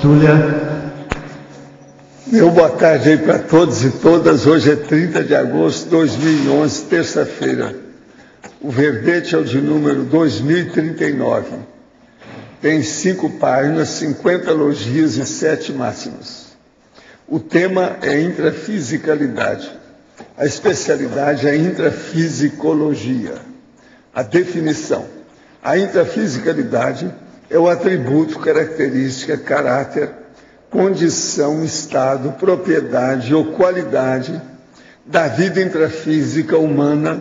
Júlia. Meu boa tarde aí para todos e todas. Hoje é 30 de agosto de 2011, terça-feira. O verbete é o de número 2039. Tem 5 páginas, 50 elogios e 7 máximas. O tema é intrafisicalidade. A especialidade é intrafisicologia. A definição. A intrafisicalidade é o atributo, característica, caráter, condição, estado, propriedade ou qualidade da vida intrafísica humana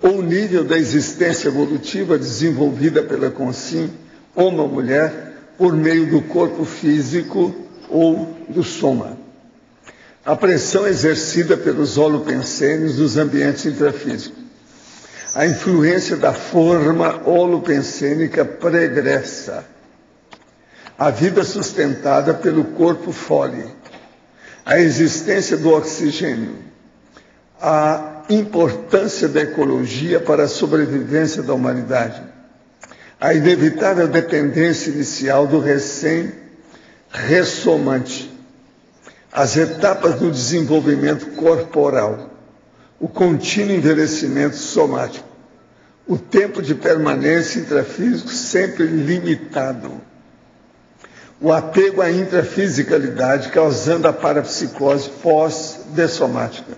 ou nível da existência evolutiva desenvolvida pela consciência, homem ou mulher, por meio do corpo físico ou do soma. A pressão exercida pelos holopensênios nos ambientes intrafísicos. A influência da forma holopensênica pregressa. A vida sustentada pelo corpo fole. A existência do oxigênio. A importância da ecologia para a sobrevivência da humanidade. A inevitável dependência inicial do recém-ressomante. As etapas do desenvolvimento corporal. O contínuo envelhecimento somático. O tempo de permanência intrafísico sempre limitado. O apego à intrafisicalidade causando a parapsicose pós-dessomática.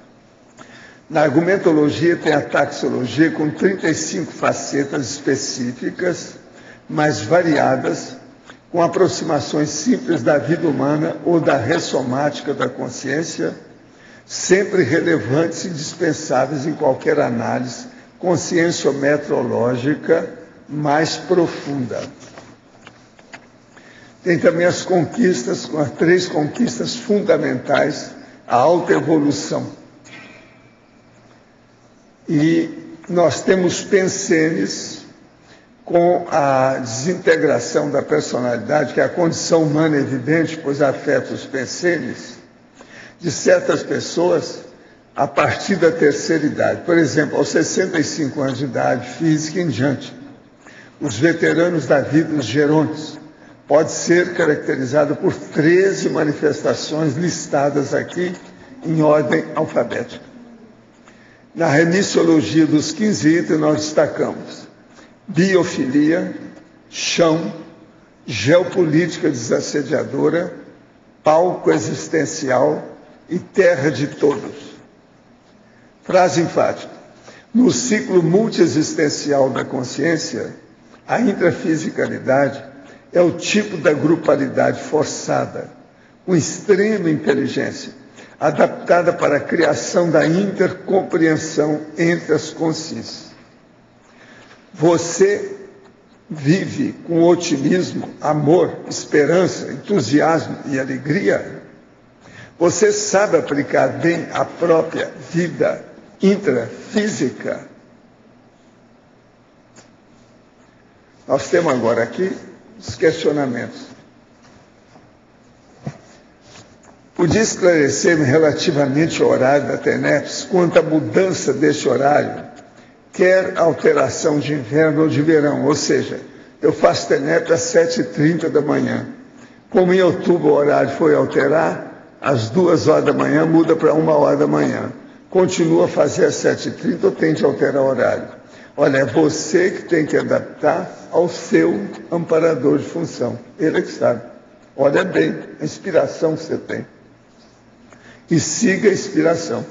Na argumentologia tem a taxologia com 35 facetas específicas, mais variadas, com aproximações simples da vida humana ou da ressomática da consciência, sempre relevantes e indispensáveis em qualquer análise conscienciometrológica mais profunda. Tem também as conquistas, com as 3 conquistas fundamentais, a autoevolução. E nós temos pensenes com a desintegração da personalidade, que é a condição humana evidente, pois afeta os pensenes, de certas pessoas a partir da terceira idade. Por exemplo, aos 65 anos de idade física em diante. Os veteranos da vida, os gerontes, pode ser caracterizado por 13 manifestações listadas aqui em ordem alfabética. Na remissiologia dos 15 itens, nós destacamos biofilia, chão, geopolítica desassediadora, palco existencial e terra de todos. Frase enfática. No ciclo multiexistencial da consciência, a intrafisicalidade é o tipo da grupalidade forçada, com extrema inteligência, adaptada para a criação da intercompreensão entre as consciências. Você vive com otimismo, amor, esperança, entusiasmo e alegria? Você sabe aplicar bem a própria vida intrafísica? Nós temos agora aqui os questionamentos. Podia esclarecer-me relativamente ao horário da TENEPS quanto à mudança deste horário, quer alteração de inverno ou de verão, ou seja, eu faço TENEPS às 7h30 da manhã. Como em outubro o horário foi alterar, às 2 horas da manhã muda para 1 hora da manhã. Continua a fazer às 7h30 ou tem de alterar o horário? Olha, é você que tem que adaptar ao seu amparador de função. Ele é que sabe. Olha bem a inspiração que você tem. E siga a inspiração.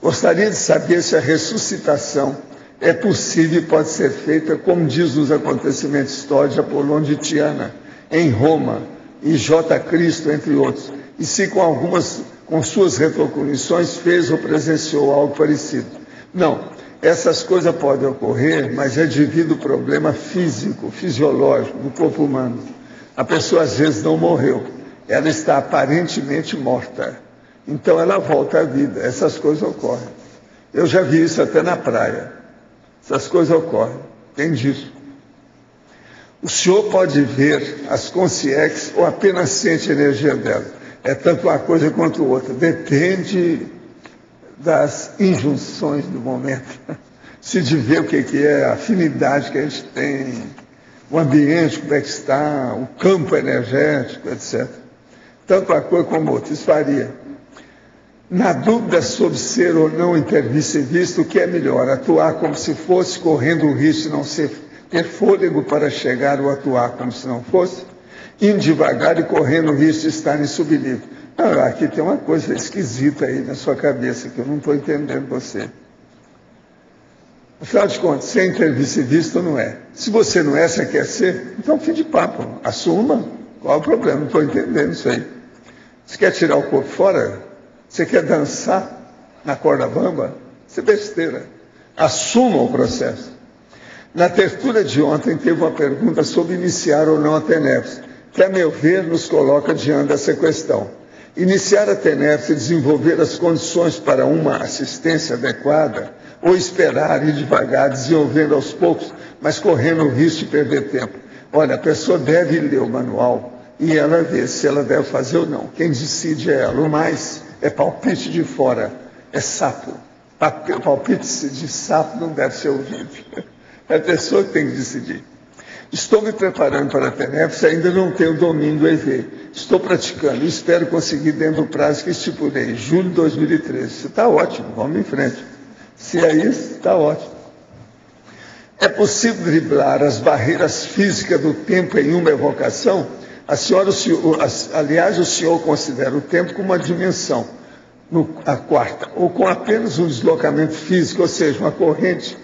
Gostaria de saber se a ressuscitação é possível e pode ser feita, como diz nos acontecimentos históricos de Apolônio de Tiana, em Roma, e J. Cristo, entre outros, e se com suas retrocognições fez ou presenciou algo parecido. Não, essas coisas podem ocorrer, mas é devido ao problema físico, fisiológico do corpo humano. A pessoa às vezes não morreu, ela está aparentemente morta. Então ela volta à vida, essas coisas ocorrem. Eu já vi isso até na praia. Essas coisas ocorrem, tem disso. O senhor pode ver as consciências ou apenas sente a energia dela. É tanto uma coisa quanto outra. Depende das injunções do momento. Se de ver o que é a afinidade que a gente tem o ambiente, como é que está, o campo energético, etc. Tanto uma coisa como outra, isso varia. Na dúvida sobre ser ou não intervista e visto, o que é melhor? Atuar como se fosse, correndo o risco de não ter fôlego para chegar ou atuar como se não fosse? Indo devagar e correndo o risco de estar em sublível. Não, aqui tem uma coisa esquisita aí na sua cabeça, que eu não estou entendendo você. Afinal de contas, se é intervista e visto ou não é? Se você não é, você quer ser? Então, fim de papo. Assuma. Qual é o problema? Não estou entendendo isso aí. Você quer tirar o corpo fora? Você quer dançar na corda bamba? Isso é besteira. Assuma o processo. Na tertúlia de ontem, teve uma pergunta sobre iniciar ou não a TENEPS, que, a meu ver, nos coloca diante dessa questão. Iniciar a TENEPS e desenvolver as condições para uma assistência adequada, ou esperar ir devagar, desenvolvendo aos poucos, mas correndo o risco de perder tempo. Olha, a pessoa deve ler o manual e ela vê se ela deve fazer ou não. Quem decide é ela. O mais é palpite de fora, é sapo. Palpite de sapo não deve ser ouvido. É a pessoa que tem que decidir. Estou me preparando para a TENEPS e ainda não tenho domínio do EV. Estou praticando e espero conseguir dentro do prazo que estipulei, julho de 2013. Isso está ótimo, vamos em frente. Se é isso, está ótimo. É possível driblar as barreiras físicas do tempo em uma evocação? Aliás, o senhor considera o tempo como uma dimensão, a quarta, ou com apenas um deslocamento físico, ou seja, uma corrente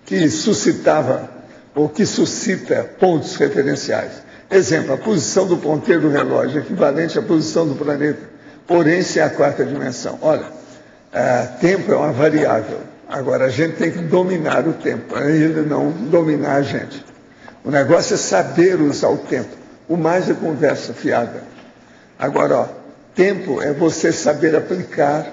que suscitava ou que suscita pontos referenciais. Exemplo, a posição do ponteiro do relógio, equivalente à posição do planeta, porém sem a quarta dimensão. Olha, tempo é uma variável. Agora, a gente tem que dominar o tempo, ele não dominar a gente. O negócio é saber usar o tempo. O mais é conversa fiada. Agora, tempo é você saber aplicar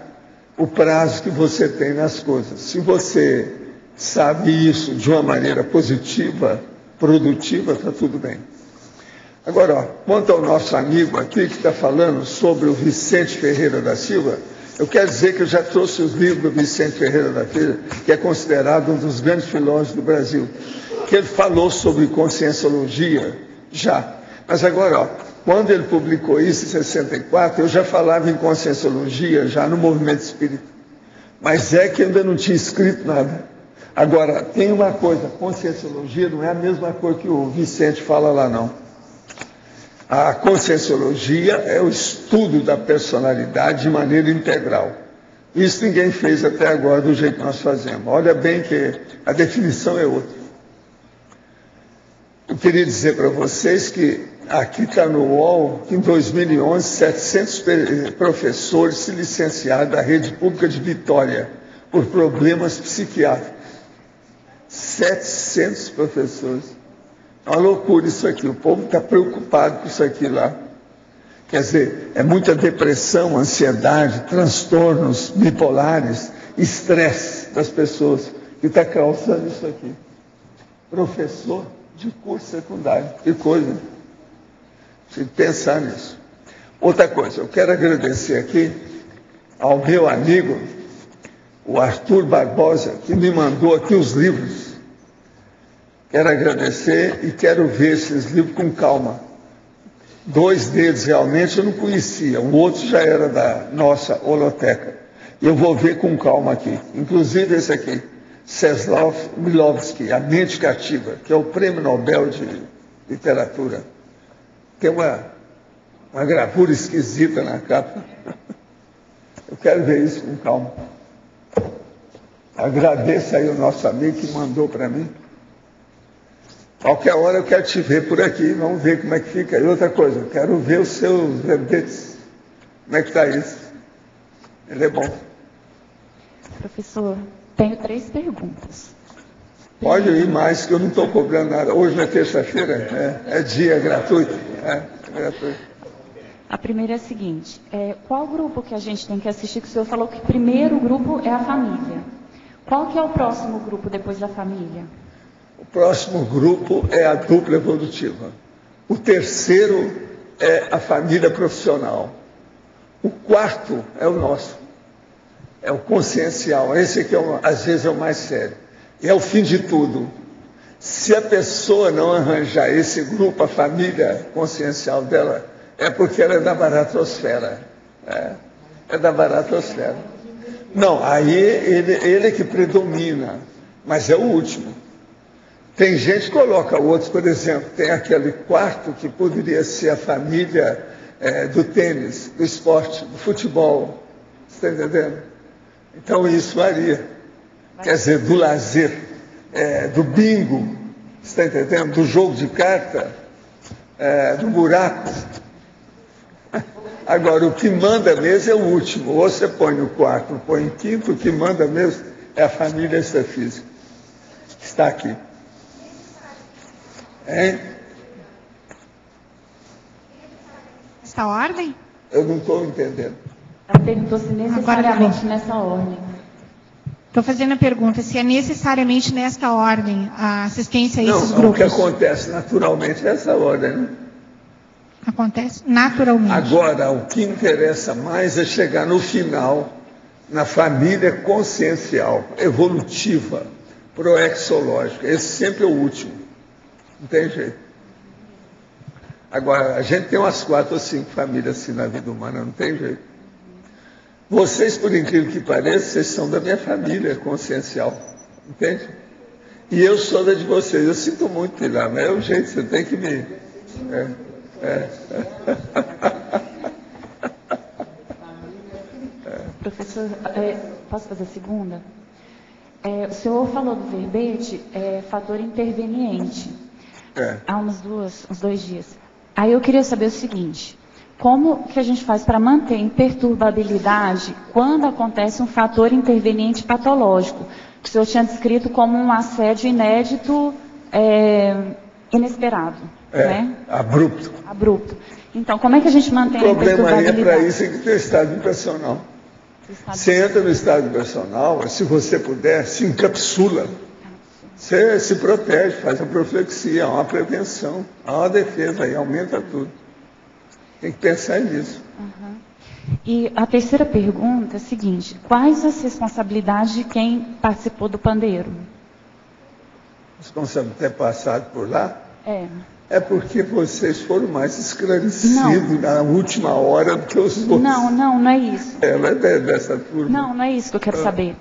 o prazo que você tem nas coisas. Se você sabe isso de uma maneira positiva, produtiva, está tudo bem. Agora, quanto ao nosso amigo aqui que está falando sobre o Vicente Ferreira da Silva, eu quero dizer que eu já trouxe os livros do Vicente Ferreira da Silva, que é considerado um dos grandes filósofos do Brasil, que ele falou sobre conscienciologia já. Mas agora, quando ele publicou isso em 64, eu já falava em conscienciologia, já no movimento espírita. Mas é que eu ainda não tinha escrito nada. Agora, tem uma coisa, conscienciologia não é a mesma coisa que o Vicente fala lá, não. A conscienciologia é o estudo da personalidade de maneira integral. Isso ninguém fez até agora do jeito que nós fazemos. Olha bem que a definição é outra. Eu queria dizer para vocês que aqui está no UOL que em 2011, 700 professores se licenciaram da rede pública de Vitória por problemas psiquiátricos. 700 professores. É uma loucura isso aqui. O povo está preocupado com isso aqui lá. Quer dizer, é muita depressão, ansiedade, transtornos bipolares, estresse das pessoas que está causando isso aqui. Professor de curso secundário. Que coisa. Preciso pensar nisso. Outra coisa, eu quero agradecer aqui ao meu amigo, o Arthur Barbosa, que me mandou aqui os livros. Quero agradecer e quero ver esses livros com calma. 2 deles realmente eu não conhecia, o outro já era da nossa holoteca. Eu vou ver com calma aqui. Inclusive esse aqui, Czesław Miłowski, A Mente Cativa, que é o Prêmio Nobel de Literatura. Tem uma gravura esquisita na capa. Eu quero ver isso com calma. Agradeço aí o nosso amigo que mandou para mim. Qualquer hora eu quero te ver por aqui, vamos ver como é que fica. E outra coisa, eu quero ver os seus verbetes. Como é que está isso? Ele é bom. Professor, tenho 3 perguntas. Pode ir mais, que eu não estou cobrando nada. Hoje não é terça-feira, é dia gratuito. É gratuito. A primeira é a seguinte, qual grupo que a gente tem que assistir? Que o senhor falou que o primeiro grupo é a família. Qual que é o próximo grupo depois da família? O próximo grupo é a dupla evolutiva. O terceiro é a família profissional. O quarto é o nosso. É o consciencial. Esse aqui, às vezes, é o mais sério. É o fim de tudo. Se a pessoa não arranjar esse grupo, a família consciencial dela, é porque ela é da baratosfera. É da baratosfera. Não, aí ele que predomina, mas é o último. Tem gente que coloca outros, por exemplo, tem aquele quarto que poderia ser a família do tênis, do esporte, do futebol. Você está entendendo? Então isso varia. Quer dizer, do lazer, do bingo, você está entendendo? Do jogo de carta, do buraco. Agora, o que manda mesmo é o último. Ou você põe no quarto, ou põe em quinto, o que manda mesmo é a família extrafísica. Está aqui. Hein? Essa ordem? Eu não estou entendendo. Ela perguntou se necessariamente nessa ordem. Estou fazendo a pergunta se é necessariamente nesta ordem a assistência a esses grupos. O que acontece naturalmente é essa ordem, né? Acontece naturalmente. Agora, o que interessa mais é chegar no final, na família consciencial, evolutiva, proexológica. Esse sempre é o último. Não tem jeito. Agora, a gente tem umas 4 ou 5 famílias assim na vida humana, não tem jeito. Vocês, por incrível que pareça, vocês são da minha família consciencial. Entende? E eu sou da de vocês. Eu sinto muito, Pilar, mas é o jeito, você tem que me... Professor, posso fazer a segunda? O senhor falou do verbete, fator interveniente, há uns 2 dias. Aí eu queria saber o seguinte, como que a gente faz para manter imperturbabilidade quando acontece um fator interveniente patológico? Que o senhor tinha descrito como um assédio inédito, inesperado. Né? Abrupto. Então, como é que a gente mantém a imperturbabilidade? O problema aí é para isso que ter estado vibracional. Você entra no estado vibracional, se você puder, se encapsula. Você se protege, faz uma proflexia, há uma prevenção, há uma defesa aí, aumenta tudo. Tem que pensar nisso. Uhum. E a terceira pergunta é a seguinte, quais as responsabilidades de quem participou do pandeiro? Responsabilidade de ter passado por lá? É porque vocês foram mais esclarecidos na última hora do que os outros. Não é isso. Ela é dessa turma. Não é isso que eu quero saber.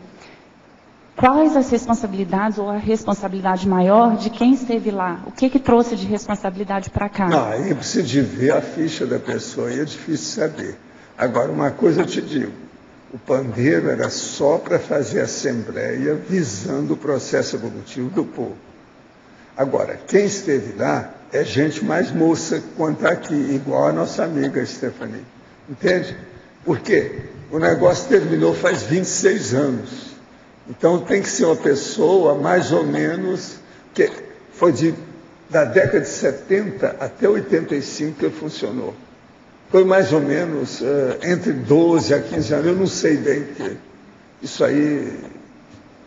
Quais as responsabilidades ou a responsabilidade maior de quem esteve lá? O que trouxe de responsabilidade para cá? Aí precisa de ver a ficha da pessoa e é difícil saber. Agora, uma coisa eu te digo. O pandeiro era só para fazer assembleia visando o processo evolutivo do povo. Agora, quem esteve lá é gente mais moça quando está aqui, igual a nossa amiga Stephanie. Entende? Por quê? O negócio terminou faz 26 anos. Então tem que ser uma pessoa mais ou menos, que foi da década de 70 até 85 que funcionou. Foi mais ou menos entre 12 a 15 anos, eu não sei bem, porque isso aí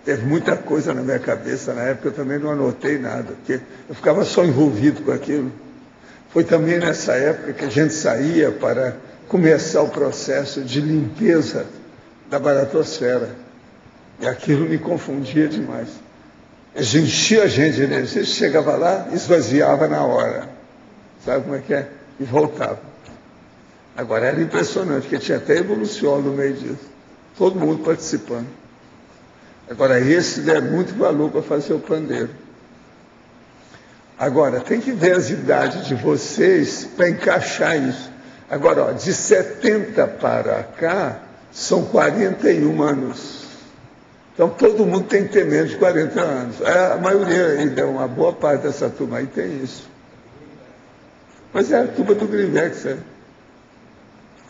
teve muita coisa na minha cabeça na época, eu também não anotei nada, porque eu ficava só envolvido com aquilo. Foi também nessa época que a gente saía para começar o processo de limpeza da baratosfera. E aquilo me confundia demais. Enchia a gente de energia, chegava lá, esvaziava na hora. Sabe como é que é? E voltava. Agora era impressionante, porque tinha até evolução no meio disso. Todo mundo participando. Agora, esse der muito valor para fazer o pandeiro. Agora, tem que ver as idades de vocês para encaixar isso. Agora, de 70 para cá, são 41 anos. Então, todo mundo tem que ter menos de 40 anos. A maioria ainda, uma boa parte dessa turma aí tem isso. Mas é a turma do Grivex,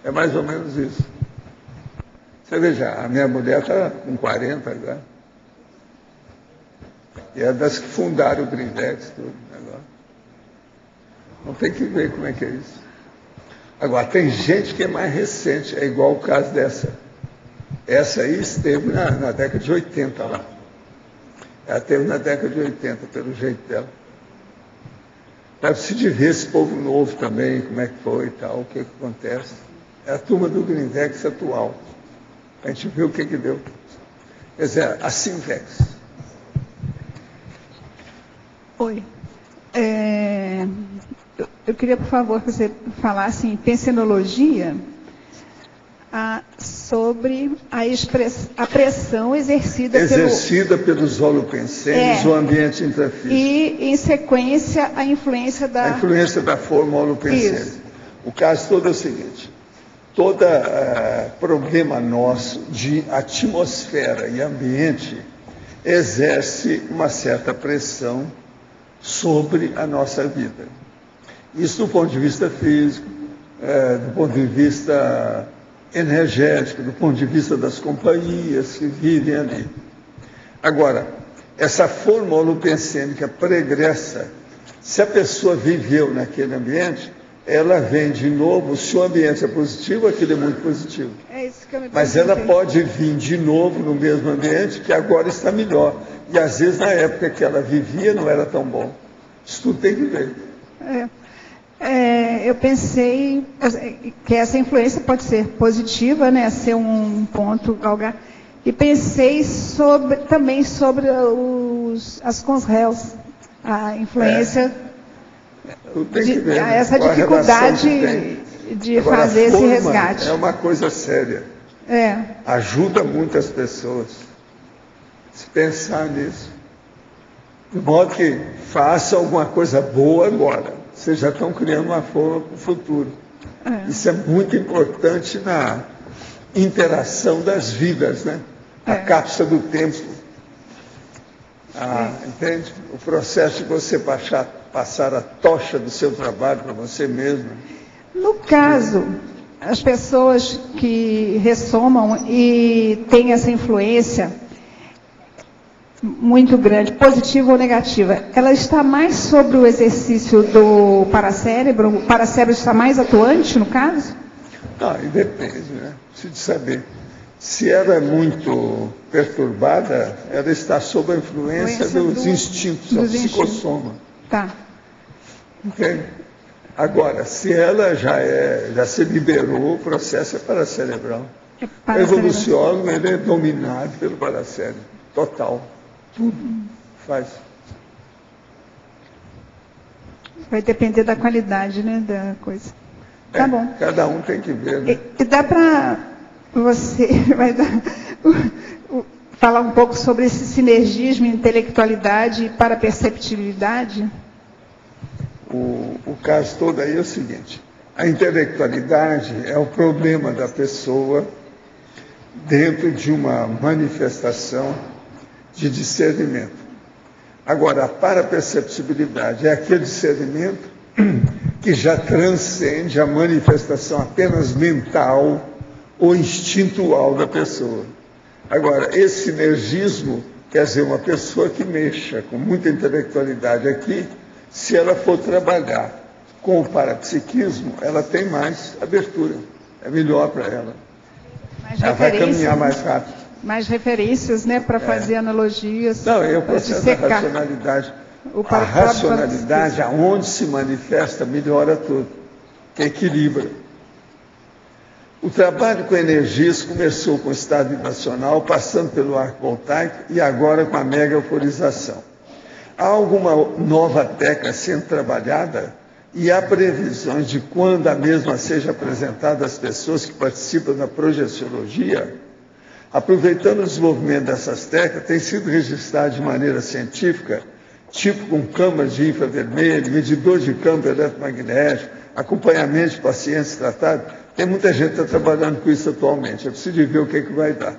é mais ou menos isso. Você veja, a minha mulher está com 40 agora. E é das que fundaram o Grivex, tudo agora. Não tem que ver como é que é isso. Agora, tem gente que é mais recente, é igual o caso dessa. Essa aí esteve na década de 80 lá. Ela esteve na década de 80, pelo jeito dela. Deve se de ver esse povo novo também, como é que foi e tal, o que acontece. É a turma do Greenvex atual. A gente vê o que deu. Quer dizer, a Simvex. Oi. Eu queria, por favor, que você falasse em pensenologia sobre a pressão exercida pelos holopensenes no ambiente intrafísico. E, em sequência, a influência da forma holopensene. O caso todo é o seguinte: todo problema nosso de atmosfera e ambiente exerce uma certa pressão sobre a nossa vida. Isso do ponto de vista físico, do ponto de vista energético, do ponto de vista das companhias que vivem ali. Agora, essa forma holopensênica pregressa, se a pessoa viveu naquele ambiente, ela vem de novo. Se o ambiente é positivo, aquilo é muito positivo. É isso que eu me Mas ela pode vir de novo no mesmo ambiente, que agora está melhor. E às vezes na época que ela vivia não era tão bom. Isso tudo tem que ver. Eu pensei que essa influência pode ser positiva, né, ser um ponto galgar. E pensei também sobre as consréus, a influência, essa dificuldade de Agora, fazer esse resgate. É uma coisa séria. Ajuda muitas pessoas se pensar nisso. De modo que faça alguma coisa boa agora. Vocês já estão criando uma forma para o futuro. Isso é muito importante na interação das vidas, né? A cápsula do tempo. Entende? O processo de você passar a tocha do seu trabalho para você mesmo. No caso, as pessoas que ressomam e têm essa influência muito grande, positiva ou negativa, ela está mais sobre o exercício do paracérebro? O paracérebro está mais atuante, no caso? E depende, né? Preciso saber. Se ela é muito perturbada, ela está sob a influência dos instintos, do psicossoma. Tá. Entende? Agora, se ela já se liberou, o processo é paracerebral. O evoluciólogo, ele é dominado pelo paracérebro, total. Tudo faz. Vai depender da qualidade, né, da coisa. Tá bom. Cada um tem que ver, né? E dá para você falar um pouco sobre esse sinergismo, intelectualidade e paraperceptibilidade? O caso todo aí é o seguinte: a intelectualidade é o problema da pessoa dentro de uma manifestação de discernimento. Agora, a paraperceptibilidade é aquele discernimento que já transcende a manifestação apenas mental ou instintual da pessoa. Agora, esse sinergismo quer dizer uma pessoa que mexa com muita intelectualidade aqui, se ela for trabalhar com o parapsiquismo, ela tem mais abertura, é melhor para ela. Ela vai caminhar mais rápido. Mais referências, né, para fazer analogias. Não, é o processo da racionalidade. A racionalidade, aonde se manifesta, melhora tudo, que equilibra. O trabalho com energias começou com o estado vibracional, passando pelo arco voltaico e agora com a mega euforização. Há alguma nova técnica sendo trabalhada e há previsões de quando a mesma seja apresentada às pessoas que participam da projeciologia. Aproveitando o desenvolvimento dessas técnicas, tem sido registrado de maneira científica, tipo com câmaras de infravermelho, medidor de campo eletromagnético, acompanhamento de pacientes tratados. Tem muita gente que está trabalhando com isso atualmente. É preciso ver o que vai dar.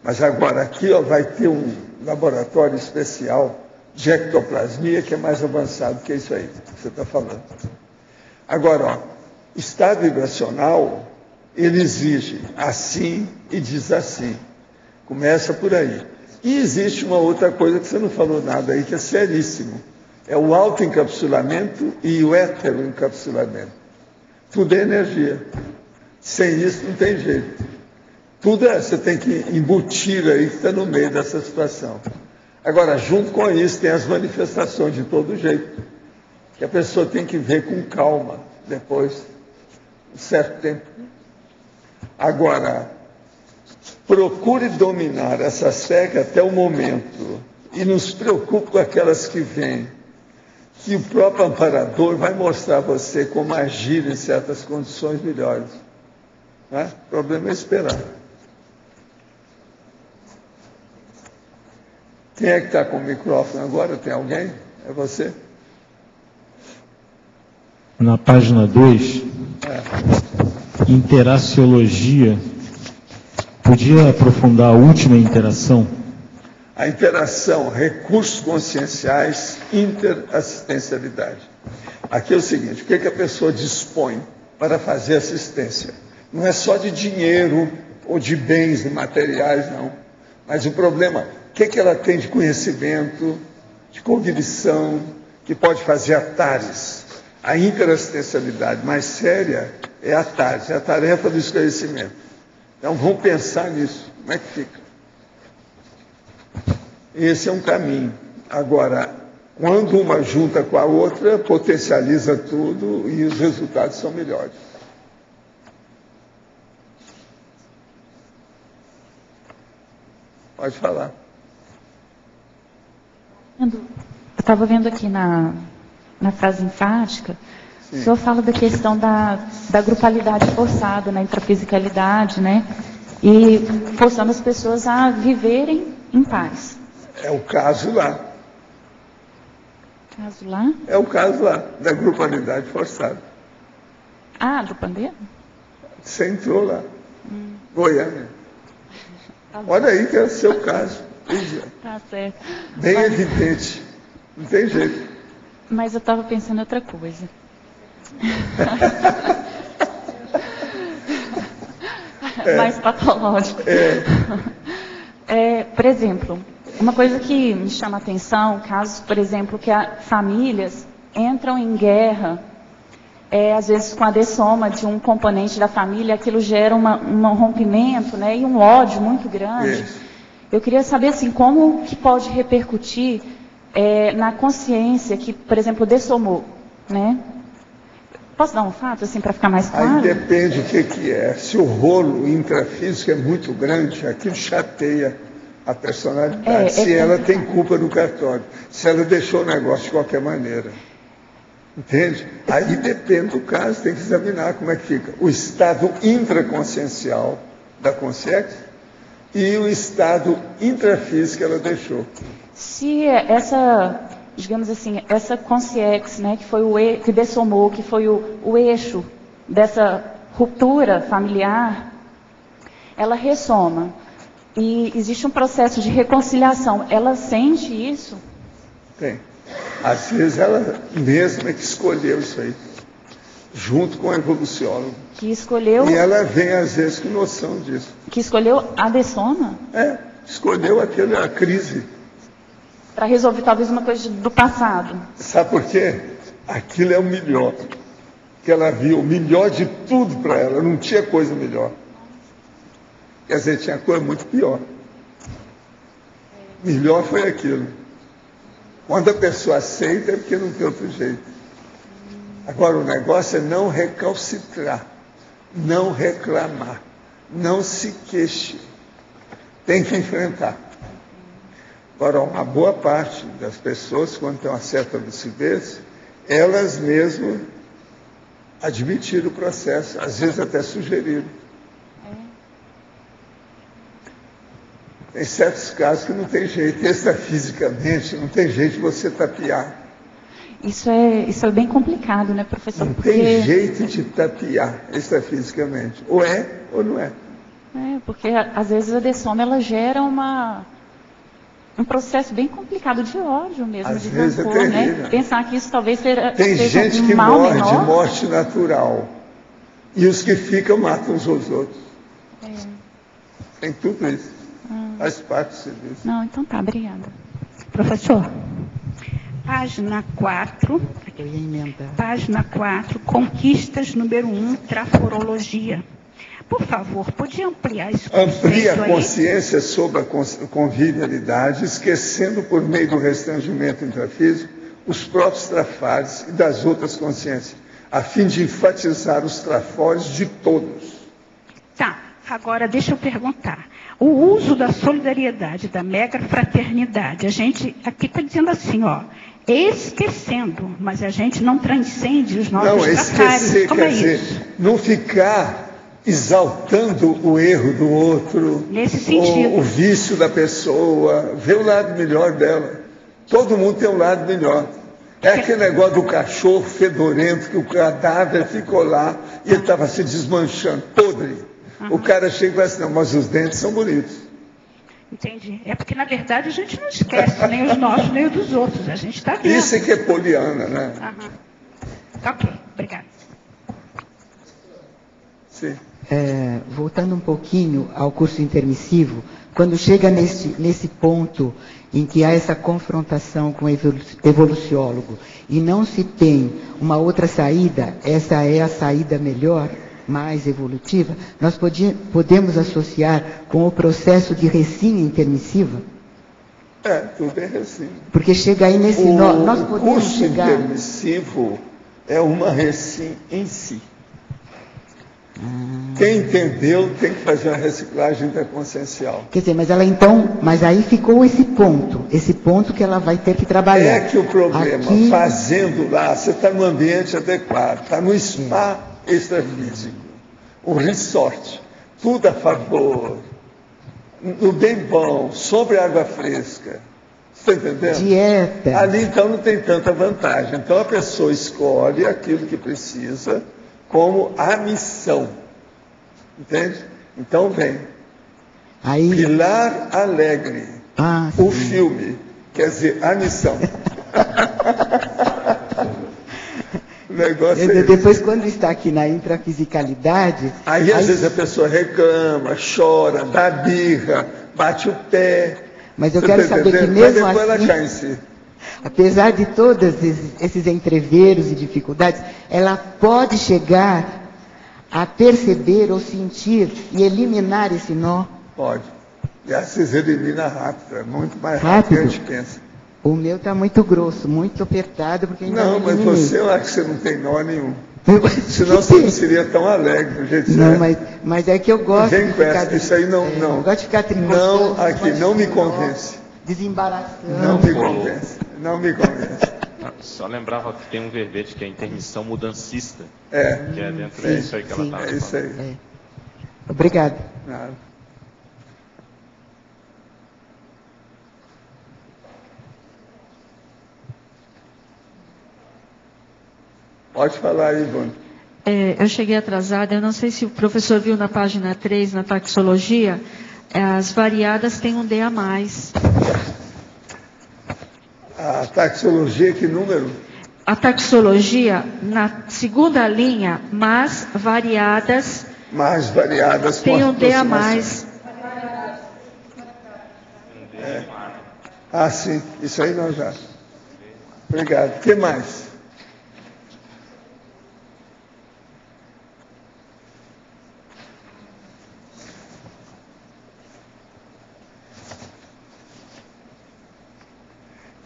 Mas agora aqui vai ter um laboratório especial de ectoplasmia que é mais avançado que isso aí que você está falando. Agora, estado vibracional, ele exige assim e diz assim. Começa por aí. E existe uma outra coisa que você não falou nada aí, que é seríssimo. É o autoencapsulamento e o heteroencapsulamento. Tudo é energia. Sem isso não tem jeito. Tudo você tem que embutir aí que está no meio dessa situação. Agora, junto com isso, tem as manifestações de todo jeito. Que a pessoa tem que ver com calma depois, um certo tempo. Agora, procure dominar essas técnicas até o momento e não se preocupe com aquelas que vêm. que o próprio amparador vai mostrar a você como agir em certas condições melhores. Né? O problema é esperar. Quem é que está com o microfone agora? Tem alguém? É você? Na página 2, Interaciologia, podia aprofundar a última interação? A interação, recursos conscienciais, interassistencialidade. Aqui é o seguinte, o que a pessoa dispõe para fazer assistência? Não é só de dinheiro ou de bens materiais, não. Mas o problema, o que ela tem de conhecimento, de cognição, que pode fazer a TARES. A interassistencialidade mais séria é a TARES, é a tarefa do esclarecimento. Então vamos pensar nisso, como é que fica? Esse é um caminho. Agora, quando uma junta com a outra, potencializa tudo e os resultados são melhores. Pode falar. Eu estava vendo aqui na frase enfática, sim, o senhor fala da questão da grupalidade forçada, na intrafisicalidade, né? E forçando as pessoas a viverem em paz. É o caso lá. Caso lá? É o caso lá, da grupalidade forçada. Ah, do pandeiro? Você entrou lá. Goiânia. Tá, olha aí que é o seu caso. Tá certo. Bem evidente. Não tem jeito. Mas eu estava pensando em outra coisa. Mais patológico. Por exemplo, uma coisa que me chama a atenção, casos, por exemplo, que famílias entram em guerra, às vezes com a dessoma de um componente da família, aquilo gera um rompimento, né, e um ódio muito grande. Isso. Eu queria saber assim, como que pode repercutir na consciência que, por exemplo, dessomou, né? Posso dar um fato assim para ficar mais claro? Aí depende o que é. Se o rolo intrafísico é muito grande, aquilo chateia a personalidade. Se ela tem culpa no cartório, se ela deixou o negócio de qualquer maneira. Entende? Aí depende do caso, tem que examinar como é que fica. O estado intraconsciencial da consciência e o estado intrafísico que ela deixou. Se essa, digamos assim, essa consciência, né, que foi que dessomou, que foi o eixo dessa ruptura familiar, ela ressoma. E existe um processo de reconciliação. Ela sente isso? Tem. Às vezes ela mesma é que escolheu isso aí, junto com o evoluciólogo. Que escolheu... E ela vem, às vezes, com noção disso. Que escolheu a dessoma? Escolheu a crise. Para resolver talvez uma coisa do passado. Sabe por quê? Aquilo é o melhor. Que ela viu, o melhor de tudo para ela. Não tinha coisa melhor. Quer dizer, tinha coisa muito pior. Melhor foi aquilo. Quando a pessoa aceita é porque não tem outro jeito. Agora, o negócio é não recalcitrar, não reclamar, não se queixe. Tem que enfrentar. Agora, uma boa parte das pessoas, quando tem uma certa lucidez, elas mesmas admitiram o processo, às vezes até sugeriram. Tem certos casos que não tem jeito, extrafisicamente, não tem jeito de você tapear. Isso é bem complicado, né, professor? Não tem jeito de tapear extrafisicamente. Ou é ou não é. Porque às vezes a dessoma ela gera um processo bem complicado de ódio mesmo, às de vezes rancor, é terrível. Né? Pensar que isso talvez seja tem gente um que mal morre menor. de morte natural. E os que ficam matam uns aos outros. Tem tudo isso. Faz parte do serviço. Não, então tá, obrigada. Professor, página 4, página 4, conquistas número 1, traforologia. Por favor, podia ampliar esse conceito? Amplia a consciência sobre a convivialidade, esquecendo por meio do restringimento intrafísico os próprios trafares e das outras consciências, a fim de enfatizar os trafores de todos. Tá, agora deixa eu perguntar. O uso da solidariedade, da mega fraternidade, a gente aqui está dizendo assim, esquecendo, mas a gente não transcende os nossos Não, esquecer Como quer é dizer, isso? não ficar exaltando o erro do outro, Nesse sentido. o vício da pessoa, ver o lado melhor dela. Todo mundo tem um lado melhor. É aquele negócio do cachorro fedorento, que o cadáver ficou lá e ele estava se desmanchando, podre. O cara chega e fala assim, não, mas os dentes são bonitos. Entendi. É porque, na verdade, a gente não esquece nem os nossos, nem os dos outros. A gente está vendo. Isso é que é poliana, né? Ok, obrigada. Sim. Voltando um pouquinho ao curso intermissivo, quando chega nesse ponto em que há essa confrontação com o evoluciólogo e não se tem uma outra saída, essa é a saída melhor, mais evolutiva, nós podemos associar com o processo de recém intermissiva? Tudo é recém. Porque chega aí nesse nós podemos curso chegar... intermissivo é uma recém em si. Quem entendeu tem que fazer uma reciclagem interconsciencial. Quer dizer, mas aí ficou esse ponto que ela vai ter que trabalhar. É que o problema, fazendo lá, você está no ambiente adequado, está no spa extrafísico, o resort, tudo a favor, no bem bom, sobre água fresca. Você está entendendo? Dieta. Ali então não tem tanta vantagem. Então a pessoa escolhe aquilo que precisa como a missão. Entende? Então vem. Aí... Pilar Alegre. O filme. Quer dizer, a missão. O negócio é depois, quando está aqui na intrafisicalidade... Aí às vezes a pessoa reclama, chora, dá birra, bate o pé. Mas eu quero saber que mesmo assim... ela cai em si. Apesar de todos esses entreveros e dificuldades, ela pode chegar a perceber ou sentir e eliminar esse nó? Pode. E assim se elimina rápido, é muito mais rápido do que a gente pensa. O meu está muito grosso, muito apertado, porque ainda não mas você, eu acho que você não tem nó nenhum. Senão você não seria tão alegre do jeito que não, mas é que eu gosto de ficar... Isso aí não. Eu gosto de ficar tricotando. Não, aqui, não me convence. Desembaraçando. Não me convence. Não me convence. Só lembrava que tem um verbete que é intermissão mudancista. Que é dentro disso aí que ela estava falando. É isso aí. Obrigado. Nada. Pode falar aí, Ivone. Eu cheguei atrasada, eu não sei se o professor viu na página 3, na taxologia, as variadas têm um D a mais. A taxologia, que número? A taxologia, na segunda linha, mais variadas tem um D a mais. Sim, isso aí nós já. Obrigado. O que mais?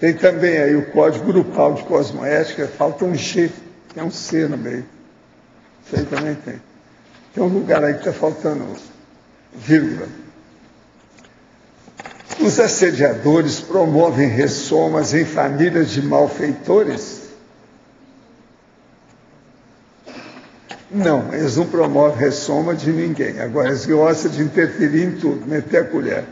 Tem também aí o código grupal de cosmoética, falta um G, tem um C no meio. Isso aí também tem. Tem um lugar aí que está faltando vírgula. Os assediadores promovem ressomas em famílias de malfeitores? Não, eles não promovem ressoma de ninguém. Agora, eles gostam de interferir em tudo, meter a colher.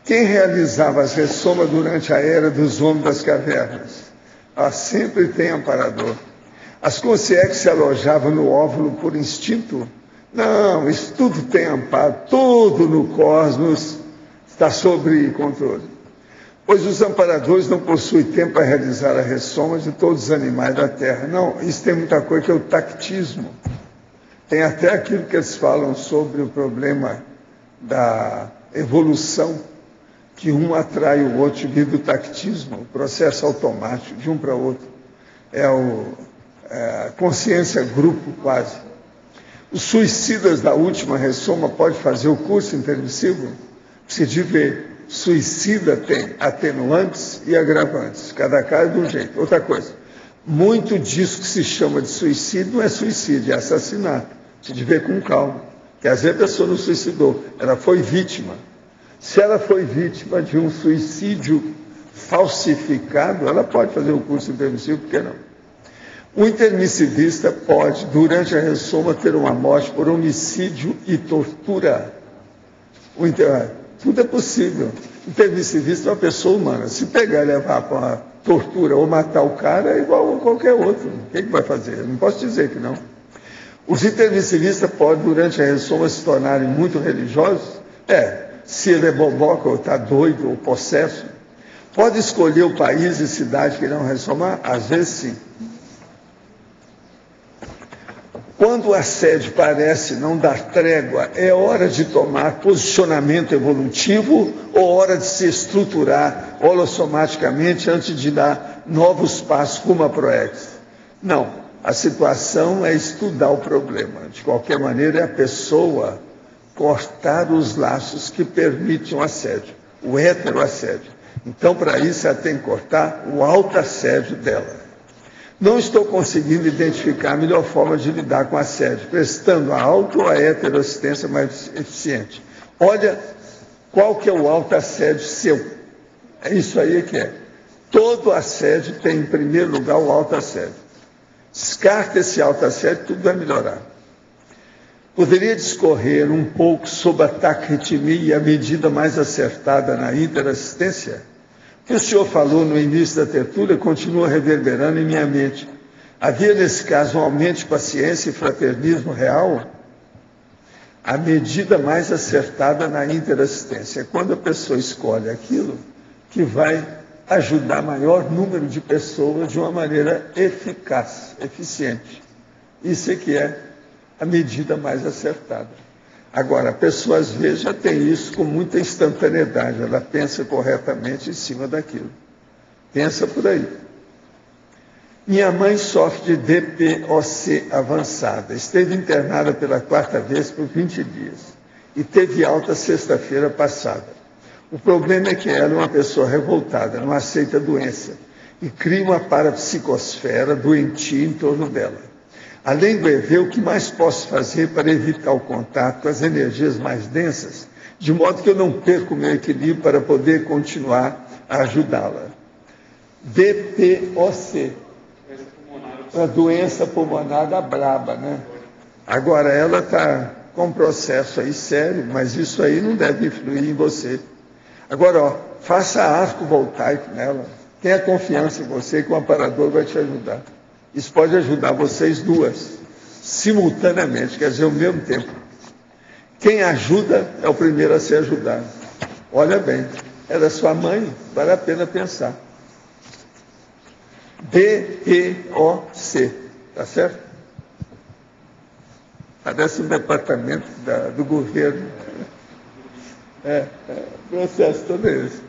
Quem realizava as ressomas durante a era dos homens das cavernas? Sempre tem amparador. As consciências se alojavam no óvulo por instinto? Não, isso tudo tem amparo, tudo no cosmos está sob controle. Pois os amparadores não possuem tempo para realizar a ressoma de todos os animais da Terra. Não, isso tem muita coisa que é o tactismo. Tem até aquilo que eles falam sobre o problema da evolução, que um atrai o outro devido ao tactismo, o processo automático de um para o outro. É a consciência grupo quase. Os suicidas da última ressoma podem fazer o curso intermissivo? Precisa ver. Suicida tem atenuantes e agravantes. Cada caso de um jeito. Outra coisa, muito disso que se chama de suicídio não é suicídio, é assassinato. Precisa ver com calma. Porque às vezes a pessoa não suicidou, ela foi vítima. Se ela foi vítima de um suicídio falsificado, ela pode fazer o curso intermissivo, por que não? O intermissivista pode, durante a ressoma, ter uma morte por homicídio e tortura. Tudo é possível. O intermissivista é uma pessoa humana. Se pegar e levar para a tortura ou matar o cara, é igual a qualquer outro. O que vai fazer? Eu não posso dizer que não. Os intermissivistas podem, durante a ressoma, se tornarem muito religiosos. Se ele é boboca, ou está doido, ou possesso. Pode escolher o país e cidade que irão ressomar? Às vezes sim. Quando o assédio parece não dar trégua, é hora de tomar posicionamento evolutivo ou hora de se estruturar holossomaticamente antes de dar novos passos como a ProEx? Não, a situação é estudar o problema. De qualquer maneira, é a pessoa cortar os laços que permitem o assédio, o heteroassédio. Então, para isso, ela tem que cortar o autoassédio dela. Não estou conseguindo identificar a melhor forma de lidar com assédio, prestando a auto ou a heteroassistência mais eficiente. Olha, qual que é o autoassédio seu? É isso aí que é. Todo assédio tem, em primeiro lugar, o autoassédio. Descarta esse autoassédio, tudo vai melhorar. Poderia discorrer um pouco sobre a taquiritmia e a medida mais acertada na interassistência? O que o senhor falou no início da tertúlia continua reverberando em minha mente. Havia, nesse caso, um aumento de paciência e fraternismo real? A medida mais acertada na interassistência é quando a pessoa escolhe aquilo que vai ajudar maior número de pessoas de uma maneira eficaz, eficiente. Isso é que é a medida mais acertada. Agora, a pessoa às vezes já tem isso com muita instantaneidade, ela pensa corretamente em cima daquilo. Pensa por aí. Minha mãe sofre de DPOC avançada, esteve internada pela 4ª vez por 20 dias e teve alta sexta-feira passada. O problema é que ela é uma pessoa revoltada, não aceita a doença e cria uma parapsicosfera doentia em torno dela. Além do EV, o que mais posso fazer para evitar o contato com as energias mais densas, de modo que eu não perca o meu equilíbrio para poder continuar a ajudá-la? DPOC, a doença pulmonar da braba, né? Agora, ela está com um processo aí sério, mas isso aí não deve influir em você. Agora, faça arco voltaico nela, tenha confiança em você que o amparador vai te ajudar. Isso pode ajudar vocês duas, simultaneamente, quer dizer, ao mesmo tempo. Quem ajuda é o primeiro a ser ajudado. Olha bem, ela é sua mãe, vale a pena pensar. DPOC, tá certo? Parece um departamento do governo. Processo todo esse.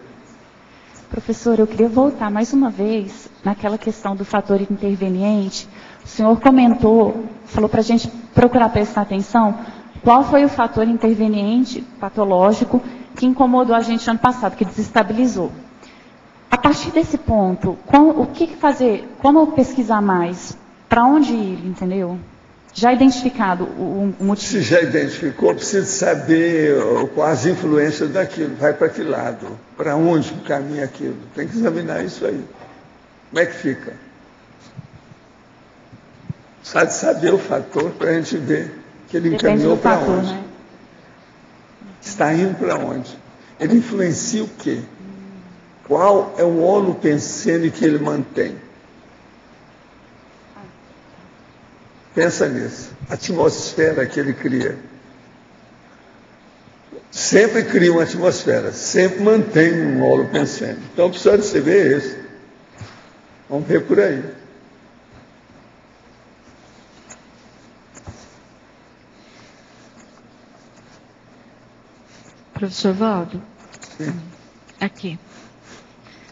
Professor, eu queria voltar mais uma vez naquela questão do fator interveniente. O senhor comentou, falou para a gente procurar prestar atenção, qual foi o fator interveniente patológico que incomodou a gente ano passado, que desestabilizou. A partir desse ponto, o que fazer, como pesquisar mais, para onde ir, entendeu? Já identificado o motivo? Se já identificou, precisa saber quais as influências daquilo, vai para que lado, para onde caminha aquilo. Tem que examinar isso aí. Como é que fica? Precisa de saber o fator para a gente ver que ele encaminhou para onde. Né? Está indo para onde? Ele influencia o quê? Qual é o holopensene que ele mantém? Pensa nisso. A atmosfera que ele cria. Sempre cria uma atmosfera, sempre mantém um holopensene. Então precisa de você ver isso. Vamos ver por aí. Professor Valdo? Sim.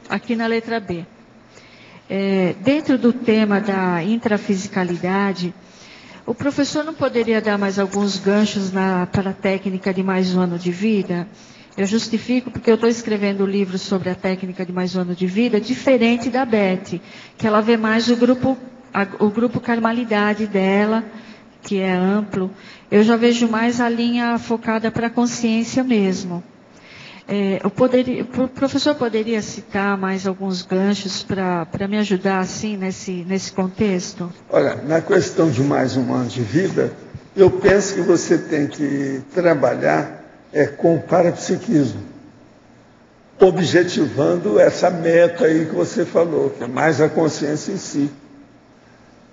Aqui na letra B. Dentro do tema da intrafisicalidade, o professor não poderia dar mais alguns ganchos para a técnica de mais um ano de vida? Eu justifico porque eu estou escrevendo um livro sobre a técnica de mais um ano de vida, diferente da Beth, que ela vê mais o grupo Carmalidade dela, que é amplo. Eu já vejo mais a linha focada para a consciência mesmo. O professor poderia citar mais alguns ganchos para me ajudar assim nesse contexto? Olha, na questão de mais um ano de vida, eu penso que você tem que trabalhar com o parapsiquismo, objetivando essa meta aí que você falou, que é mais a consciência em si.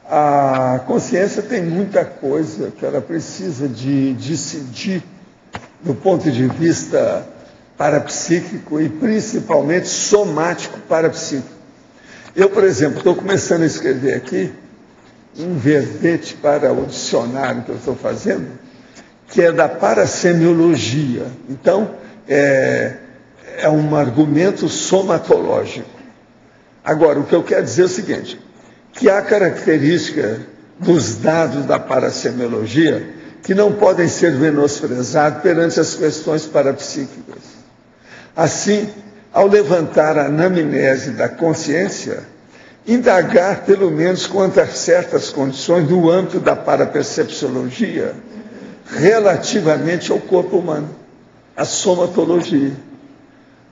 A consciência tem muita coisa que ela precisa de decidir do ponto de vista parapsíquico e principalmente somático parapsíquico. Eu, por exemplo, estou começando a escrever aqui um verbete para o dicionário que eu estou fazendo, que é da parasemiologia. Então, é um argumento somatológico. Agora, o que eu quero dizer é o seguinte, que há características dos dados da parasemiologia que não podem ser menosprezados perante as questões parapsíquicas. Assim, ao levantar a anamnese da consciência, indagar pelo menos quanto a certas condições no âmbito da parapercepciologia relativamente ao corpo humano, a somatologia.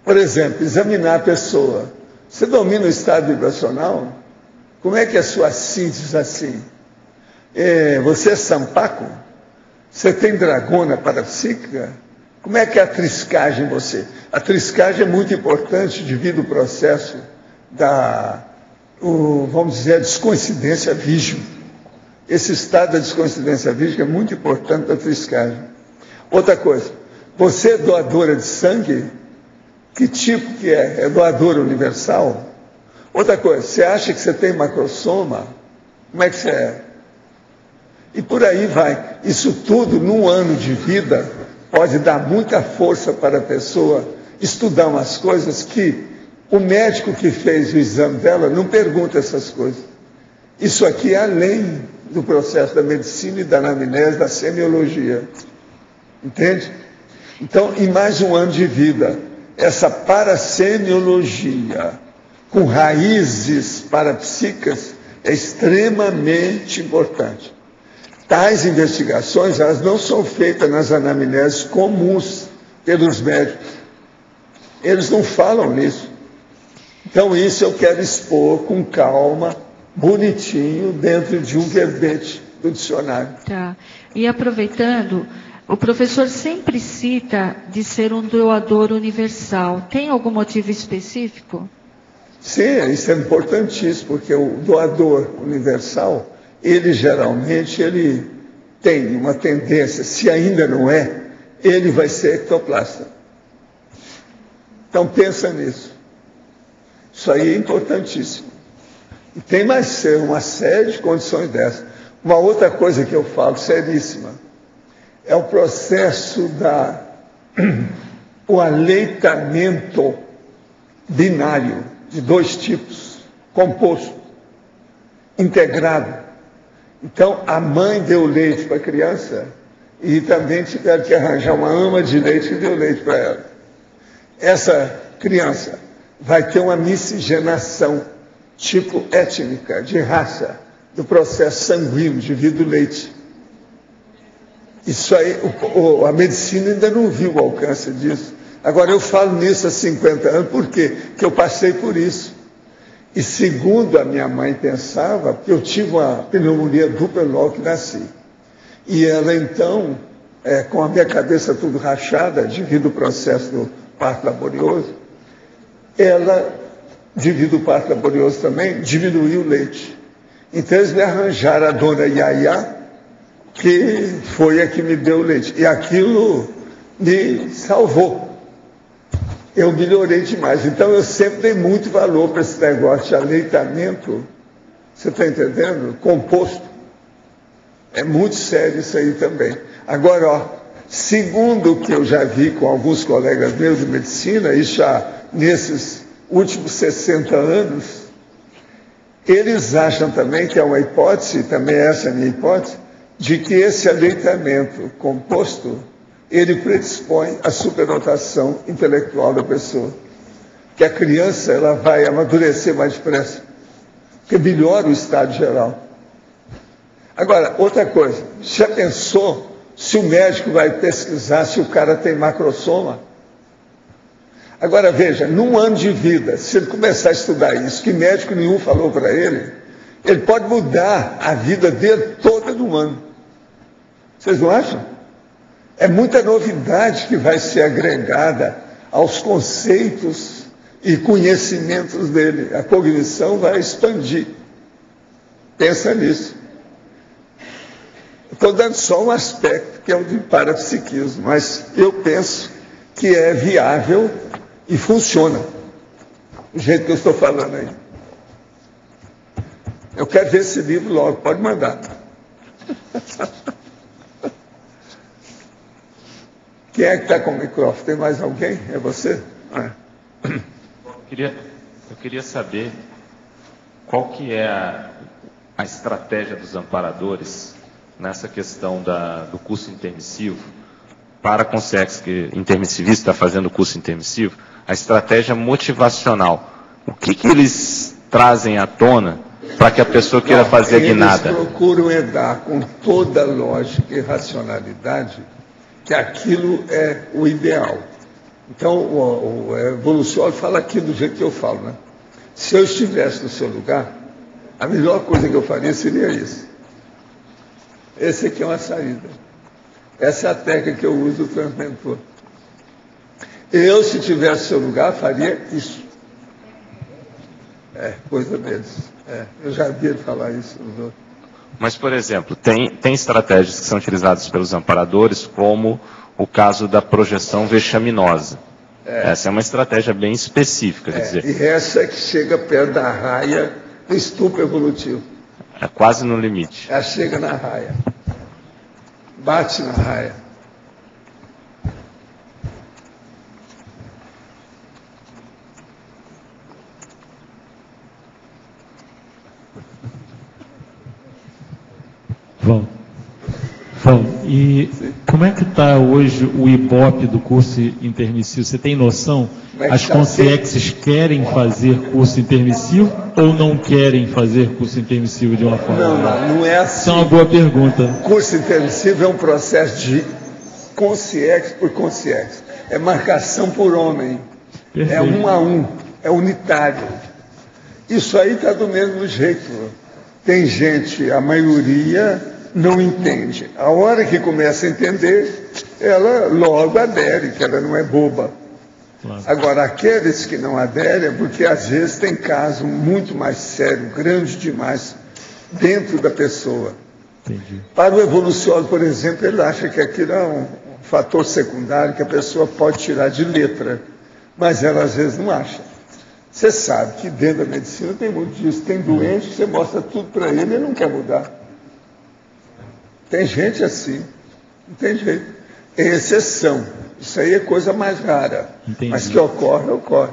Por exemplo, examinar a pessoa. Você domina o estado vibracional? Como é que é a sua síntese assim? Você é sampaco? Você tem dragona parapsíquica? Como é que é a triscagem em você? A triscagem é muito importante devido ao processo vamos dizer, a descoincidência vígida. Esse estado da descoincidência vígida é muito importante para a triscagem. Outra coisa, você é doadora de sangue? Que tipo que é? É doadora universal? Outra coisa, você acha que você tem macrosoma? Como é que você é? E por aí vai. Isso tudo, num ano de vida, pode dar muita força para a pessoa estudar umas coisas que o médico que fez o exame dela não pergunta essas coisas. Isso aqui é além do processo da medicina e da anamnese, da semiologia. Entende? Então, em mais um ano de vida, essa parasemiologia, com raízes parapsíquicas, é extremamente importante. Tais investigações, elas não são feitas nas anamneses comuns pelos médicos. Eles não falam nisso. Então, isso eu quero expor com calma, bonitinho, dentro de um verbete do dicionário. Tá. E aproveitando, o professor sempre cita de ser um doador universal. Tem algum motivo específico? Sim, isso é importantíssimo, porque o doador universal, ele geralmente tem uma tendência, se ainda não é, ele vai ser ectoplasta. Então pensa nisso. Isso aí é importantíssimo. E tem mais uma série de condições dessas. Uma outra coisa que eu falo, seríssima, é o processo o aleitamento binário, de dois tipos, composto, integrado. Então, a mãe deu leite para a criança e também tiveram que arranjar uma ama de leite que deu leite para ela. Essa criança vai ter uma miscigenação, tipo étnica, de raça, do processo sanguíneo devido ao leite. Isso aí, a medicina ainda não viu o alcance disso. Agora, eu falo nisso há 50 anos, por quê? Porque eu passei por isso. E segundo a minha mãe pensava, porque eu tive uma pneumonia dupla logo que nasci. E ela, então, com a minha cabeça tudo rachada, devido ao processo do parto laborioso, ela, devido ao parto laborioso também, diminuiu o leite. Então, eles me arranjaram a dona Yaya, que foi a que me deu o leite. E aquilo me salvou. Eu melhorei demais. Então, eu sempre dei muito valor para esse negócio de aleitamento. Você está entendendo? Composto. É muito sério isso aí também. Agora, segundo o que eu já vi com alguns colegas meus de medicina, e já nesses últimos 60 anos, eles acham também que é uma hipótese, também essa é a minha hipótese, de que esse aleitamento composto, ele predispõe à superdotação intelectual da pessoa. Que a criança ela vai amadurecer mais depressa, porque melhora o estado geral. Agora, outra coisa, já pensou se o médico vai pesquisar se o cara tem macrosoma? Agora, veja, num ano de vida, se ele começar a estudar isso, que médico nenhum falou para ele, ele pode mudar a vida dele toda num ano. Vocês não acham? É muita novidade que vai ser agregada aos conceitos e conhecimentos dele. A cognição vai expandir. Pensa nisso. Estou dando só um aspecto, que é o de parapsiquismo, mas eu penso que é viável e funciona, do jeito que eu estou falando aí. Eu quero ver esse livro logo, pode mandar. Quem é que está com o microfone? Tem mais alguém? É você? Eu queria saber qual que é a estratégia dos amparadores nessa questão do curso intermissivo, para a Consciex, que intermissivista está fazendo o curso intermissivo, a estratégia motivacional. O que eles trazem à tona para que a pessoa queira fazer a guinada? Eles procuram dar com toda lógica e racionalidade que aquilo é o ideal. Então, o evoluciólogo fala aquilo do jeito que eu falo, né? Se eu estivesse no seu lugar, a melhor coisa que eu faria seria isso. Esse aqui é uma saída. Essa é a técnica que eu uso do transmentor. Eu, se tivesse no seu lugar, faria isso. É, coisa deles. Eu já vi ele falar isso nos outros. Mas, por exemplo, tem estratégias que são utilizadas pelos amparadores, como o caso da projeção vexaminosa. Essa é uma estratégia bem específica. Quer dizer, e essa é que chega perto da raia do estupro evolutivo. É quase no limite. Ela chega na raia. Bate na raia. E como é que está hoje o Ibope do curso intermissivo? Você tem noção? As consciexes querem fazer curso intermissivo ou não querem fazer curso intermissivo de uma forma? Não é assim. Isso é uma boa pergunta. Curso intermissivo é um processo de consciex por consciex. É marcação por homem. Perfeito. É 1 a 1. É unitário. Isso aí está do mesmo jeito. Tem gente, a maioria não entende. A hora que começa a entender, ela logo adere, que ela não é boba. Claro. Agora, aqueles que não aderem, porque às vezes tem caso muito mais sério, grande demais, dentro da pessoa. Entendi. Para o evoluciólogo, por exemplo, ele acha que aquilo é um fator secundário que a pessoa pode tirar de letra, mas ela às vezes não acha. Você sabe que dentro da medicina tem muito disso. Tem doente que você mostra tudo para ele e ele não quer mudar. Tem gente assim, não tem jeito. É exceção. Isso aí é coisa mais rara. Entendi. Mas que ocorre, ocorre.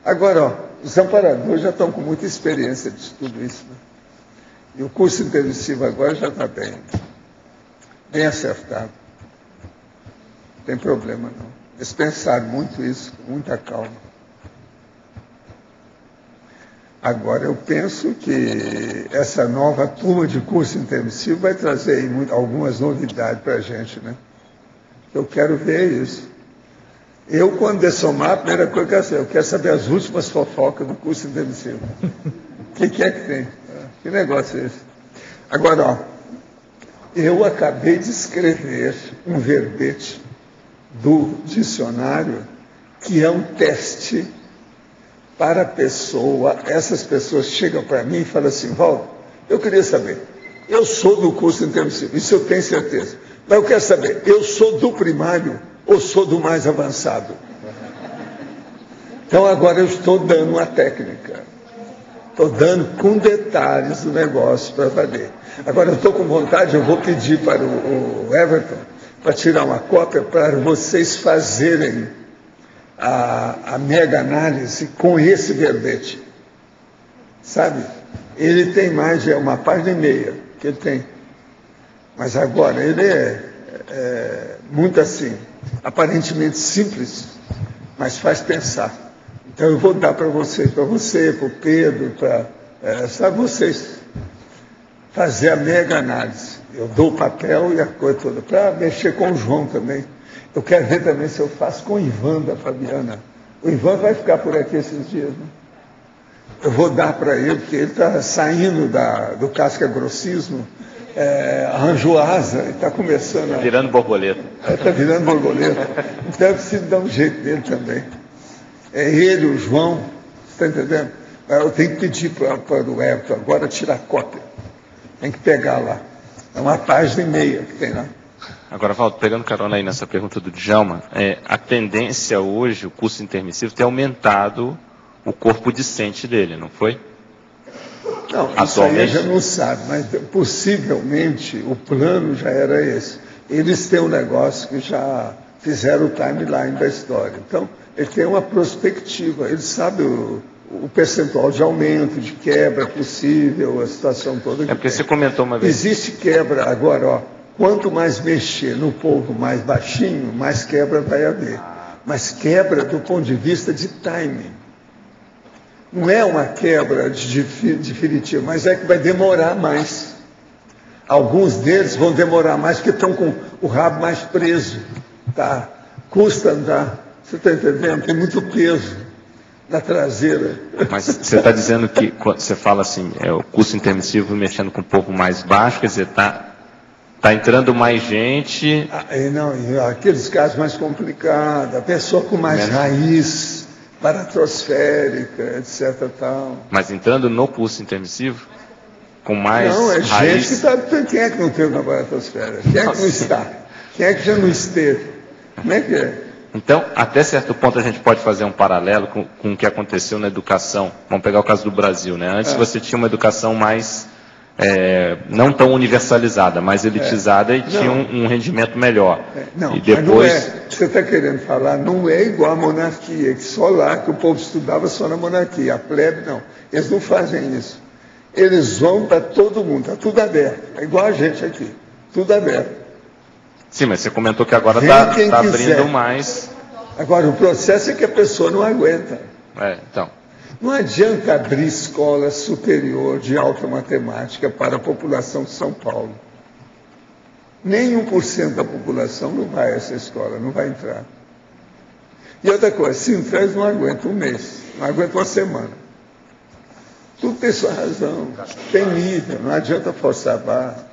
Agora, os amparadores já estão com muita experiência de tudo isso. Né? E o curso intermissivo agora já está bem acertado. Não tem problema não. Eles pensaram muito isso, com muita calma. Agora, eu penso que essa nova turma de curso intermissivo vai trazer aí algumas novidades para a gente, né? Eu quero ver isso. Eu, quando dessomar, a primeira coisa que eu quero saber as últimas fofocas do curso intermissivo. O que é que tem? Que negócio é esse? Agora, ó, eu acabei de escrever um verbete do dicionário que é um teste para a pessoa. Essas pessoas chegam para mim e falam assim: Valdo, eu queria saber, eu sou do curso intermissivo, isso eu tenho certeza, mas eu quero saber, eu sou do primário ou sou do mais avançado? Então agora eu estou dando uma técnica, estou dando com detalhes o negócio para valer. Agora eu estou com vontade, eu vou pedir para o Everton para tirar uma cópia para vocês fazerem a mega análise com esse verbete. Sabe? Ele tem mais de 1,5 páginas que ele tem. Mas agora ele é muito assim, aparentemente simples, mas faz pensar. Então eu vou dar para você, para o Pedro, para vocês fazer a mega análise. Eu dou o papel e a coisa toda, para mexer com o João também. Eu quero ver também se eu faço com o Ivan da Fabiana, O Ivan vai ficar por aqui esses dias, né? Eu vou dar para ele, porque ele está saindo do casca-grossismo, arranjou asa e está começando a... Virando borboleta. Está virando borboleta. Então eu preciso dar um jeito dele também. É ele, o João, você está entendendo? Eu tenho que pedir para o Everton agora tirar cópia. Tem que pegar lá. É uma página e meia que tem lá. Agora, Valdo, pegando carona aí nessa pergunta do Djalma, a tendência hoje, o curso intermissivo, tem aumentado o corpo discente dele, não foi? Não, isso aí a gente não sabe, mas possivelmente o plano já era esse. Eles têm um negócio que já fizeram o timeline da história. Então, ele tem uma perspectiva, ele sabe o percentual de aumento, de quebra possível, a situação toda. Porque você comentou uma vez. Existe quebra agora, ó. Quanto mais mexer no povo mais baixinho, mais quebra vai haver. Mas quebra do ponto de vista de timing. Não é uma quebra definitiva, mas é que vai demorar mais. Alguns deles vão demorar mais porque estão com o rabo mais preso. Tá? Custa andar. Você está entendendo? Tem muito peso na traseira. Mas você está dizendo que, quando você fala assim, o curso intermissivo mexendo com o povo mais baixo, quer dizer, está entrando mais gente... Não, aqueles casos mais complicados, a pessoa com mais raiz... baratrosférica, etc. Tal. Mas entrando no curso intermissivo, com mais não, é raiz... gente que está... Quem é que não teve na baratrosfera? Quem é que não está? Quem é que já não esteve? Como é que é? Então, até certo ponto, a gente pode fazer um paralelo com o que aconteceu na educação. Vamos pegar o caso do Brasil, né? Antes você tinha uma educação mais... não tão universalizada, mais elitizada e tinha um rendimento melhor. Não, e depois... não você está querendo falar, não é igual a monarquia, que só lá que o povo estudava só na monarquia, a plebe não. Eles não fazem isso. Eles vão para todo mundo, está tudo aberto. É igual a gente aqui, tudo aberto. Sim, mas você comentou que agora está abrindo mais. Agora, o processo é que a pessoa não aguenta. Então... Não adianta abrir escola superior de alta matemática para a população de São Paulo. Nem 1% da população não vai a essa escola, não vai entrar. E outra coisa, se entrar, eles não aguentam um mês, não aguentam uma semana. Tudo tem sua razão, tem nível, não adianta forçar a barra.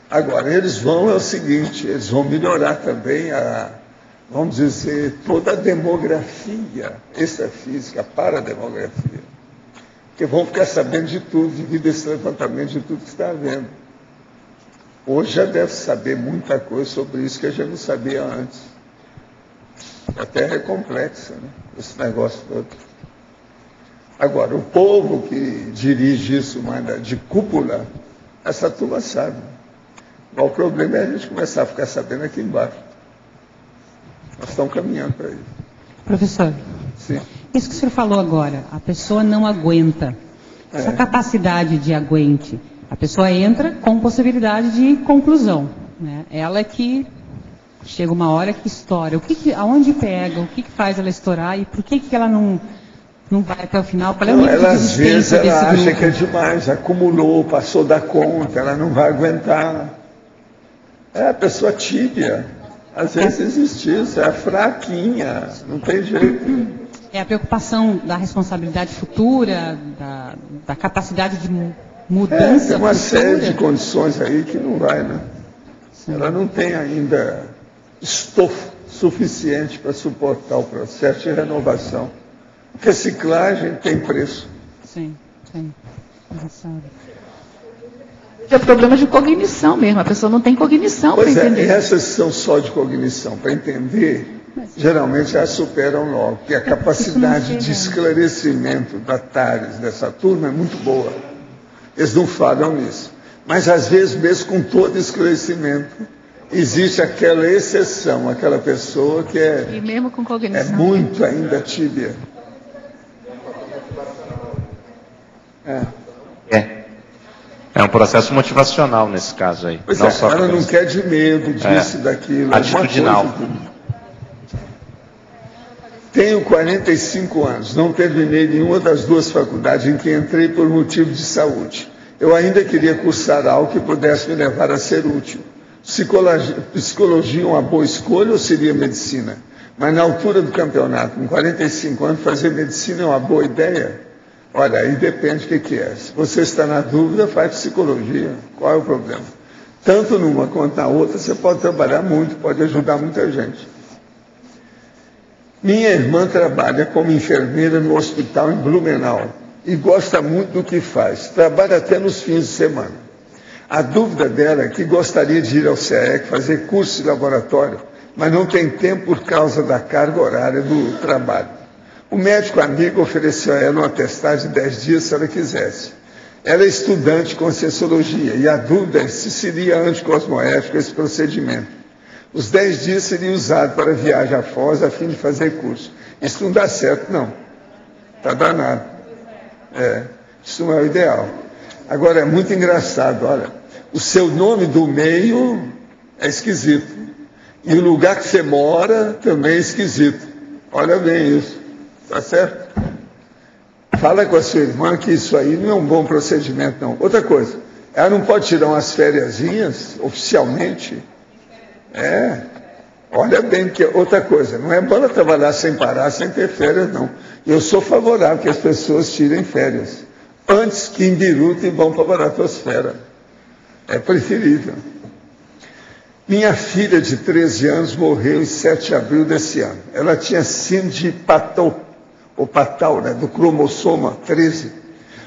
Agora, eles vão, é o seguinte, eles vão melhorar também vamos dizer, toda a demografia extrafísica, parademografia. Porque vão ficar sabendo de tudo, devido a esse levantamento de tudo que está havendo. Hoje já deve saber muita coisa sobre isso que a gente não sabia antes. A Terra é complexa, né? Esse negócio todo. Agora, o povo que dirige isso, manda de cúpula, essa turma sabe. O problema é a gente começar a ficar sabendo aqui embaixo. Nós estamos caminhando para isso. Professor, sim. Isso que o senhor falou agora, a pessoa não aguenta. Essa capacidade de aguente, a pessoa entra com possibilidade de conclusão. Né? Ela é que chega uma hora que estoura. Aonde pega, o que faz ela estourar e por que ela não vai até o final? Qual é o nível de resistência desse grupo? Ela acha que é demais, acumulou, passou da conta, ela não vai aguentar. É a pessoa tíbia. Às vezes existe isso, é fraquinha, não tem jeito. É a preocupação da responsabilidade futura, da capacidade de mudança tem uma futura. série de condições aí que não vai, né? Sim. Ela não tem ainda estofo suficiente para suportar o processo de renovação. Reciclagem tem preço. Sim, sim. Engraçado. É problema de cognição mesmo, a pessoa não tem cognição para entender. Essas são só de cognição, para entender, geralmente elas superam logo, porque a capacidade de esclarecimento da TARES, dessa turma, é muito boa. Eles não falham nisso. Mas, às vezes, mesmo com todo esclarecimento, existe aquela exceção, aquela pessoa que E mesmo com cognição. É muito ainda tíbia. É um processo motivacional nesse caso aí. Pois ela não quer de medo disso, daquilo. Atitudinal. Tenho 45 anos, não terminei nenhuma das duas faculdades em que entrei por motivo de saúde. Eu ainda queria cursar algo que pudesse me levar a ser útil. Psicologia é uma boa escolha ou seria medicina? Mas na altura do campeonato, com 45 anos, fazer medicina é uma boa ideia? Olha, aí depende do que é. Se você está na dúvida, faz psicologia. Qual é o problema? Tanto numa quanto na outra, você pode trabalhar muito, pode ajudar muita gente. Minha irmã trabalha como enfermeira no hospital em Blumenau e gosta muito do que faz. Trabalha até nos fins de semana. A dúvida dela é que gostaria de ir ao CEEC fazer curso de laboratório, mas não tem tempo por causa da carga horária do trabalho. O médico amigo ofereceu a ela um atestado de 10 dias se ela quisesse. Ela é estudante de Conscienciologia e a dúvida é se seria anticosmoético esse procedimento. Os 10 dias seriam usados para viagem a Foz a fim de fazer curso. Isso não dá certo, não. Está danado. Isso não é o ideal. Agora, é muito engraçado, olha, o seu nome do meio é esquisito. E o lugar que você mora também é esquisito. Olha bem isso. Está certo? Fala com a sua irmã que isso aí não é um bom procedimento, não. Outra coisa, ela não pode tirar umas fériasinhas oficialmente? Olha bem, que outra coisa, não é bom ela trabalhar sem parar, sem ter férias, não. Eu sou favorável que as pessoas tirem férias, antes que embirutem e vão para a baratosfera. É preferível. Minha filha de 13 anos morreu em 7 de abril desse ano. Ela tinha síndrome de Patau, do cromossoma 13.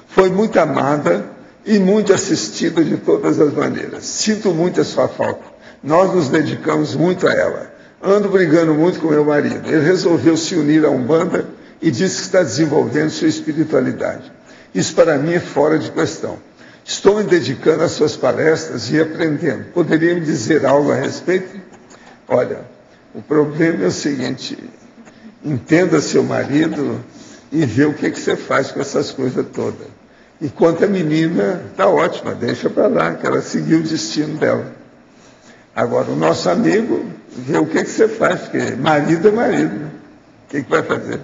Foi muito amada e muito assistida de todas as maneiras. Sinto muito a sua falta. Nós nos dedicamos muito a ela. Ando brigando muito com meu marido. Ele resolveu se unir à Umbanda e disse que está desenvolvendo sua espiritualidade. Isso para mim é fora de questão. Estou me dedicando às suas palestras e aprendendo. Poderia me dizer algo a respeito? Olha, o problema é o seguinte, entenda seu marido e vê o que você faz com essas coisas todas. E quanto a menina, está ótima, deixa para lá, que ela seguiu o destino dela. Agora, o nosso amigo, vê o que você faz, porque marido é marido, né? O que vai fazer?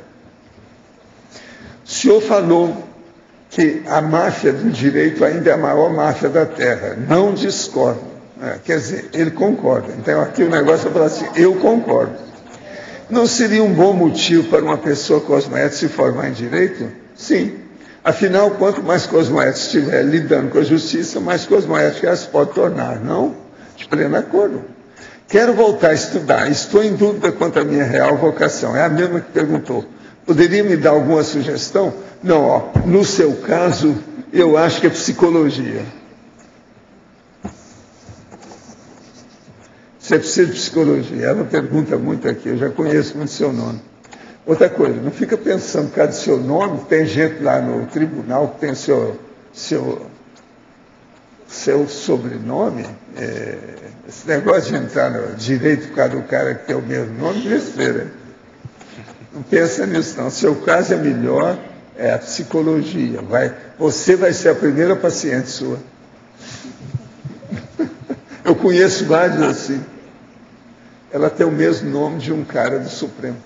O senhor falou que a máfia do direito ainda é a maior máfia da Terra. Não discordo. Quer dizer, ele concorda. Então, aqui o negócio é falar assim, eu concordo. Não seria um bom motivo para uma pessoa cosmoética se formar em direito? Sim. Afinal, quanto mais cosmoética estiver lidando com a justiça, mais cosmoética ela se pode tornar, não? De pleno acordo. Quero voltar a estudar. Estou em dúvida quanto à minha real vocação. É a mesma que perguntou. Poderia me dar alguma sugestão? Não, no seu caso, eu acho que é psicologia. Você precisa de psicologia. Ela pergunta muito aqui, eu já conheço muito seu nome. Outra coisa, não fica pensando por causa do seu nome, tem gente lá no tribunal que tem seu sobrenome. Esse negócio de entrar no direito por causa do cara que tem o mesmo nome, besteira. Não pensa nisso, não. Seu caso é melhor, é a psicologia. Você vai ser a primeira paciente sua. Eu conheço vários assim. Ela tem o mesmo nome de um cara do Supremo.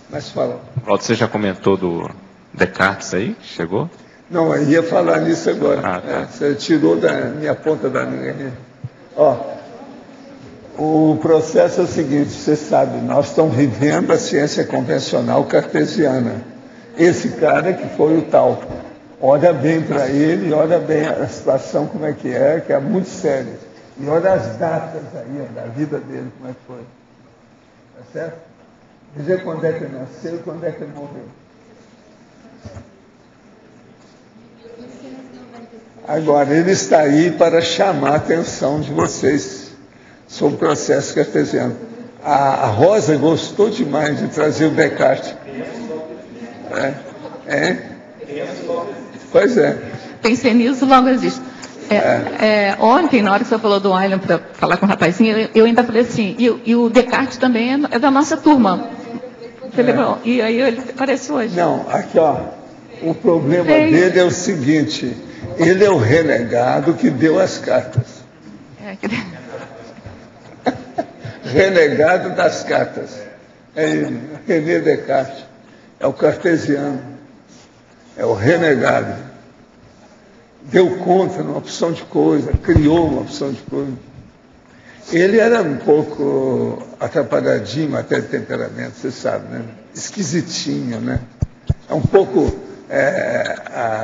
Mas fala. Walter, você já comentou do Descartes aí? Chegou? Não, eu ia falar nisso agora. Tá. Você tirou da minha ponta da linha. O processo é o seguinte, você sabe, nós estamos vivendo a ciência convencional cartesiana. Esse cara que foi o tal. Olha bem para ele, olha bem a situação como é que é muito séria. E olha as datas aí da vida dele, como é que foi. Tá certo? Dizer quando é que ele nasceu e quando é que ele morreu. Agora, ele está aí para chamar a atenção de vocês sobre o processo cartesiano. A Rosa gostou demais de trazer o Descartes. Pois é. Pensei nisso, logo existe. Ontem, na hora que você falou do Aylan para falar com o rapazinho, eu ainda falei assim, e o Descartes também é da nossa turma. Você lembrou? E aí ele aparece hoje. Não, aqui o problema dele é o seguinte, ele é o renegado que deu as cartas. Renegado das cartas. É ele, René Descartes. É o cartesiano. É o renegado. Deu conta numa opção de coisa, criou uma opção de coisa. Ele era um pouco atrapalhadinho até de temperamento, você sabe, né? Esquisitinho, né? É um pouco,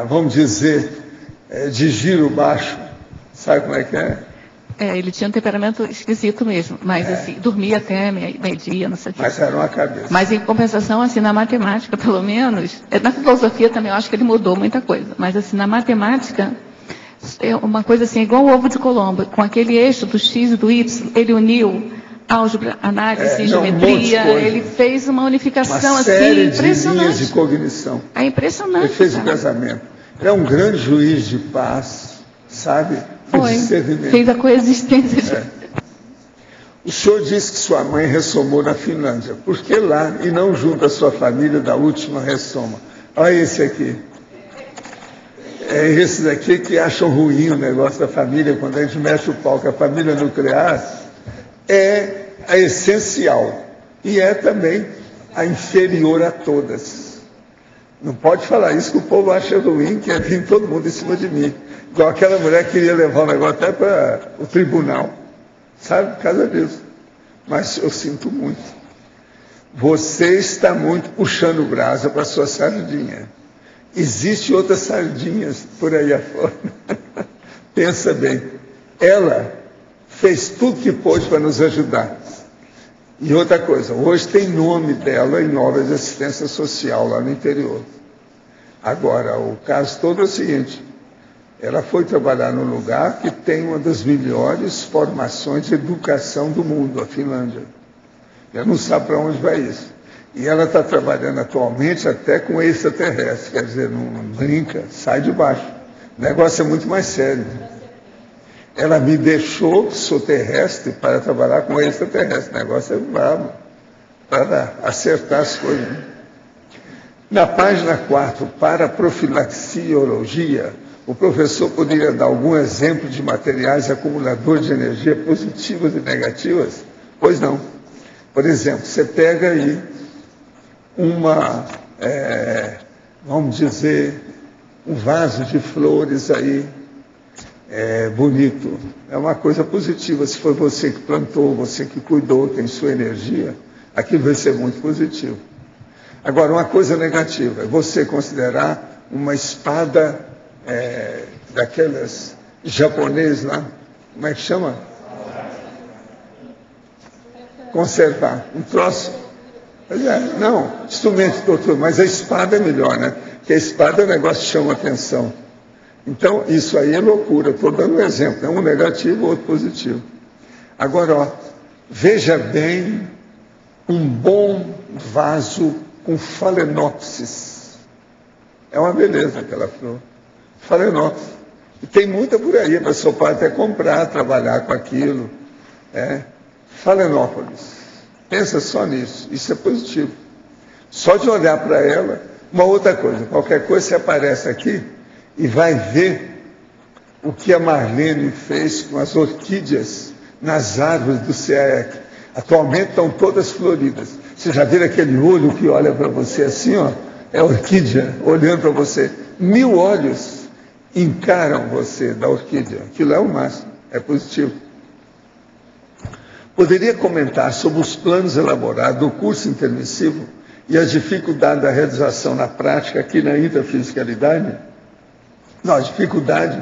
vamos dizer, de giro baixo. Sabe como é que é? Ele tinha um temperamento esquisito mesmo, mas assim, dormia até meio-dia, não sei o que. Mas era uma cabeça. Mas em compensação, assim, na matemática, pelo menos, na filosofia também eu acho que ele mudou muita coisa, mas assim, na matemática, é uma coisa assim, igual o ovo de Colombo, com aquele eixo do X e do Y, ele uniu álgebra, análise, geometria, ele fez uma unificação uma assim, série impressionante. De linhas de cognição. É impressionante. Ele fez o casamento. Ele é um grande juiz de paz, sabe? Fez a coexistência. O senhor disse que sua mãe ressomou na Finlândia. Por que lá e não junto à sua família da última ressoma? Olha esse aqui. É esses aqui que acham ruim o negócio da família, quando a gente mexe o pau, que a família nuclear é a essencial e é também a inferior a todas. Não pode falar isso que o povo acha ruim, que é vir todo mundo em cima de mim. Igual aquela mulher que queria levar o negócio até para o tribunal, sabe, por causa disso. Mas eu sinto muito. Você está muito puxando brasa para a sua sardinha. Existem outras sardinhas por aí afora. Pensa bem. Ela fez tudo que pôde para nos ajudar. E outra coisa, hoje tem nome dela em obras de assistência social lá no interior. Agora, o caso todo é o seguinte. Ela foi trabalhar num lugar que tem uma das melhores formações de educação do mundo, a Finlândia. Ela não sabe para onde vai isso. E ela está trabalhando atualmente até com extraterrestre, quer dizer, não brinca, sai de baixo. O negócio é muito mais sério. Ela me deixou, sou terrestre, para trabalhar com extraterrestre. O negócio é brabo, para acertar as coisas. Na página 4, para profilaxiologia, o professor poderia dar algum exemplo de materiais acumuladores de energia positivas e negativas? Pois não. Por exemplo, você pega aí vamos dizer, um vaso de flores aí, bonito. É uma coisa positiva. Se foi você que plantou, você que cuidou, tem sua energia, aquilo vai ser muito positivo. Agora, uma coisa negativa é você considerar uma espada daquelas japonesas lá, como é que chama? Conservar. Um troço. Não, instrumento de tortura, mas a espada é melhor, né? Porque a espada é um negócio que chama atenção. Então, isso aí é loucura. Estou dando um exemplo. É um negativo, outro positivo. Agora, veja bem um bom vaso com Phalaenopsis. É uma beleza aquela flor. Phalaenopsis. E tem muita por aí, a pessoa pode até comprar, trabalhar com aquilo. Phalaenopsis. Pensa só nisso. Isso é positivo. Só de olhar para ela, uma outra coisa. Qualquer coisa você aparece aqui e vai ver o que a Marlene fez com as orquídeas nas árvores do CAEC. Atualmente estão todas floridas. Você já viu aquele olho que olha para você assim, ó? É a orquídea olhando para você. 1000 olhos encaram você da orquídea. Aquilo é o máximo. É positivo. Poderia comentar sobre os planos elaborados do curso intermissivo e as dificuldades da realização na prática aqui na intrafisicalidade? Não, a dificuldade,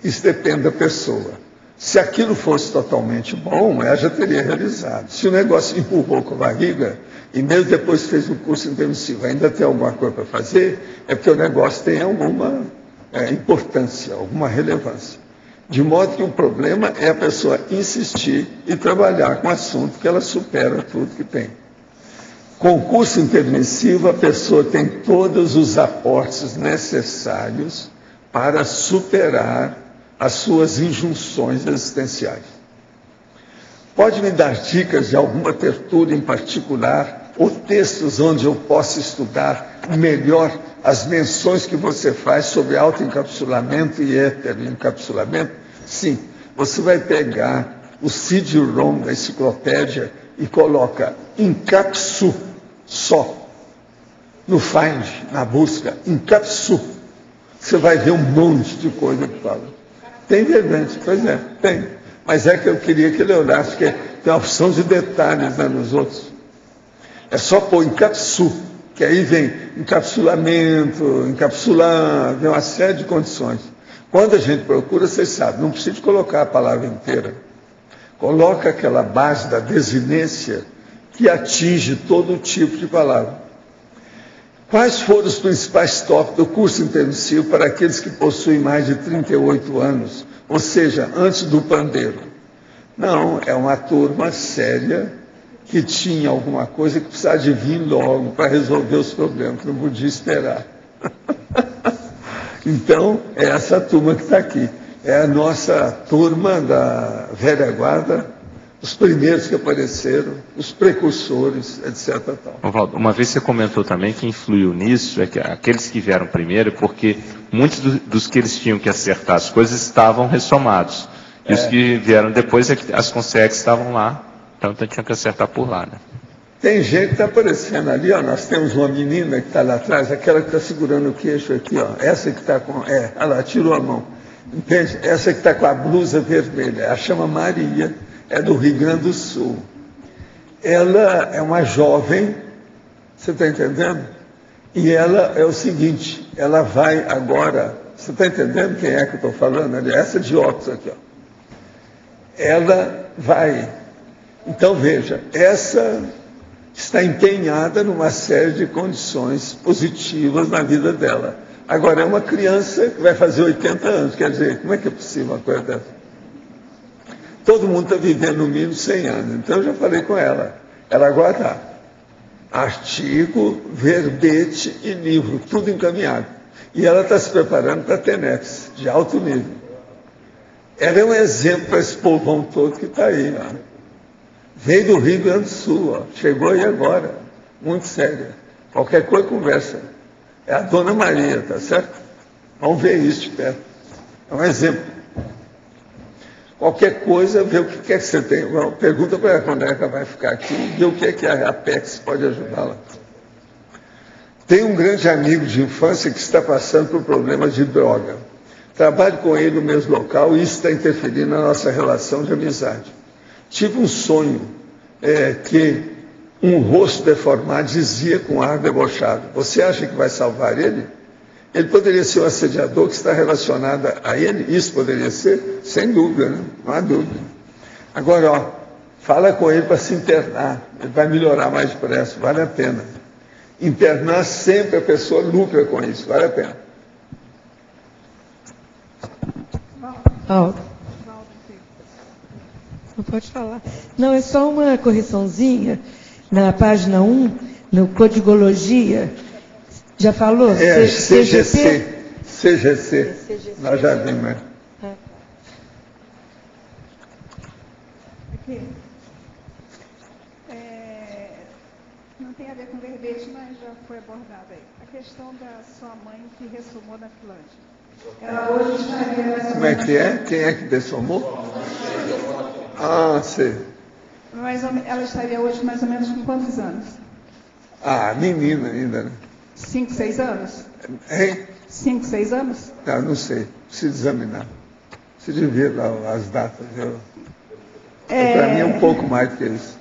isso depende da pessoa. Se aquilo fosse totalmente bom, ela já teria realizado. Se o negócio empurrou com a barriga, e mesmo depois que fez o curso intermissivo, ainda tem alguma coisa para fazer, é porque o negócio tem alguma importância, alguma relevância. De modo que o problema é a pessoa insistir e trabalhar com o assunto que ela supera tudo que tem. Com o curso intermissivo, a pessoa tem todos os aportes necessários para superar as suas injunções existenciais. Pode me dar dicas de alguma tertúlia em particular ou textos onde eu possa estudar melhor as menções que você faz sobre autoencapsulamento e heteroencapsulamento? Sim, você vai pegar o CD-ROM da enciclopédia e coloca encapsu só. No Find, na busca, encapsu. Você vai ver um monte de coisa que fala. Tem verdade, pois é, tem. Mas é que eu queria que ele olhasse, porque tem uma opção de detalhes, né, nos outros. É só pôr encapsu, que aí vem encapsulamento, encapsular, vem uma série de condições. Quando a gente procura, vocês sabem, não precisa colocar a palavra inteira. Coloca aquela base da desinência que atinge todo tipo de palavra. Quais foram os principais tópicos do curso intensivo para aqueles que possuem mais de 38 anos? Ou seja, antes do pandeiro? Não, é uma turma séria que tinha alguma coisa que precisava de vir logo para resolver os problemas, que não podia esperar. Então, é essa turma que está aqui. É a nossa turma da velha guarda, os primeiros que apareceram, os precursores, etc. Tal. Valdo, uma vez você comentou também que influiu nisso, é que aqueles que vieram primeiro, porque muitos dos que eles tinham que acertar as coisas estavam ressomados. E os que vieram depois, é que as consegues estavam lá, então tinham que acertar por lá, né? Tem gente que está aparecendo ali, ó, nós temos uma menina que está lá atrás, aquela que está segurando o queixo aqui, ó, essa que está com, olha lá, tirou a mão, entende? Essa que está com a blusa vermelha, ela chama Maria, é do Rio Grande do Sul. Ela é uma jovem, você está entendendo? E ela é o seguinte, ela vai agora, você está entendendo quem é que eu estou falando? Essa de óculos aqui, ó. Ela vai, então veja, essa está empenhada numa série de condições positivas na vida dela. Agora, é uma criança que vai fazer 80 anos, quer dizer, como é que é possível uma coisa dessa? Todo mundo está vivendo no mínimo 100 anos, então eu já falei com ela. Ela agora está. Artigo, verbete e livro, tudo encaminhado. E ela está se preparando para a TENEPS, de alto nível. Ela é um exemplo para esse povão todo que está aí, ó. Veio do Rio Grande do Sul, ó. Chegou aí agora, muito séria. Qualquer coisa conversa. É a Dona Maria, tá certo? Vamos ver isso de perto. É um exemplo. Qualquer coisa, vê o que quer que você tem. Pergunta para ela quando ela vai ficar aqui, vê o que é que a Apex pode ajudá-la. Tem um grande amigo de infância que está passando por problemas de droga. Trabalho com ele no mesmo local e isso está interferindo na nossa relação de amizade. Tive um sonho que um rosto deformado dizia com ar debochado: você acha que vai salvar ele? Ele poderia ser um assediador que está relacionado a ele? Isso poderia ser? Sem dúvida, né? Não há dúvida. Agora, ó, fala com ele para se internar. Ele vai melhorar mais depressa, vale a pena. Internar sempre a pessoa lucra com isso, vale a pena. Não pode falar. Não, é só uma correçãozinha. Na página 1, no Codigologia, já falou? É, CGC. Nós já vimos. Aqui. Não tem a ver com verbete, mas já foi abordada aí. A questão da sua mãe que ressumou na Finlândia. Ela hoje estaria... Como é que é? Quem é que dessomou? Ah, sei. Ela estaria hoje mais ou menos com quantos anos? Ah, menina ainda, né? 5, 6 anos? Hein? 5, 6 anos? Não sei. Preciso examinar. Preciso ver lá as datas. Para mim é um pouco mais do que isso.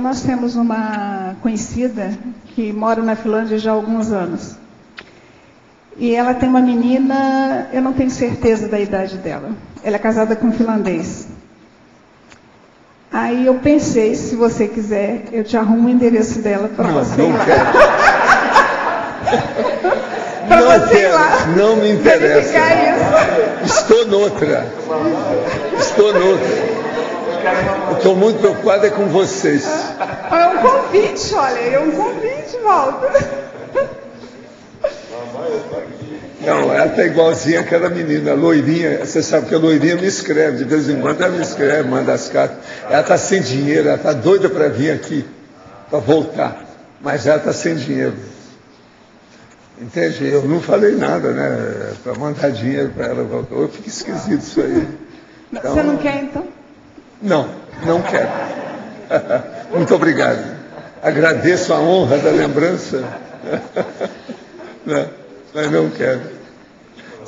Nós temos uma conhecida que mora na Finlândia já há alguns anos. E ela tem uma menina, eu não tenho certeza da idade dela. Ela é casada com um finlandês. Aí eu pensei, se você quiser, eu te arrumo o endereço dela para você ir lá. Para você ir lá. Não me interessa. Estou noutra. Eu estou muito preocupado com vocês. É um convite, olha, é um convite, Walter. Não, ela está igualzinha àquela menina, a loirinha. Você sabe que a loirinha me escreve, de vez em quando ela me escreve, manda as cartas. Ela está sem dinheiro, ela está doida para vir aqui, para voltar. Mas ela está sem dinheiro. Entende? Eu não falei nada, né? Para mandar dinheiro para ela voltar. Eu fico esquisito isso aí. Então, você não quer, então? Não quero. Muito obrigado. Agradeço a honra da lembrança. Mas não quero.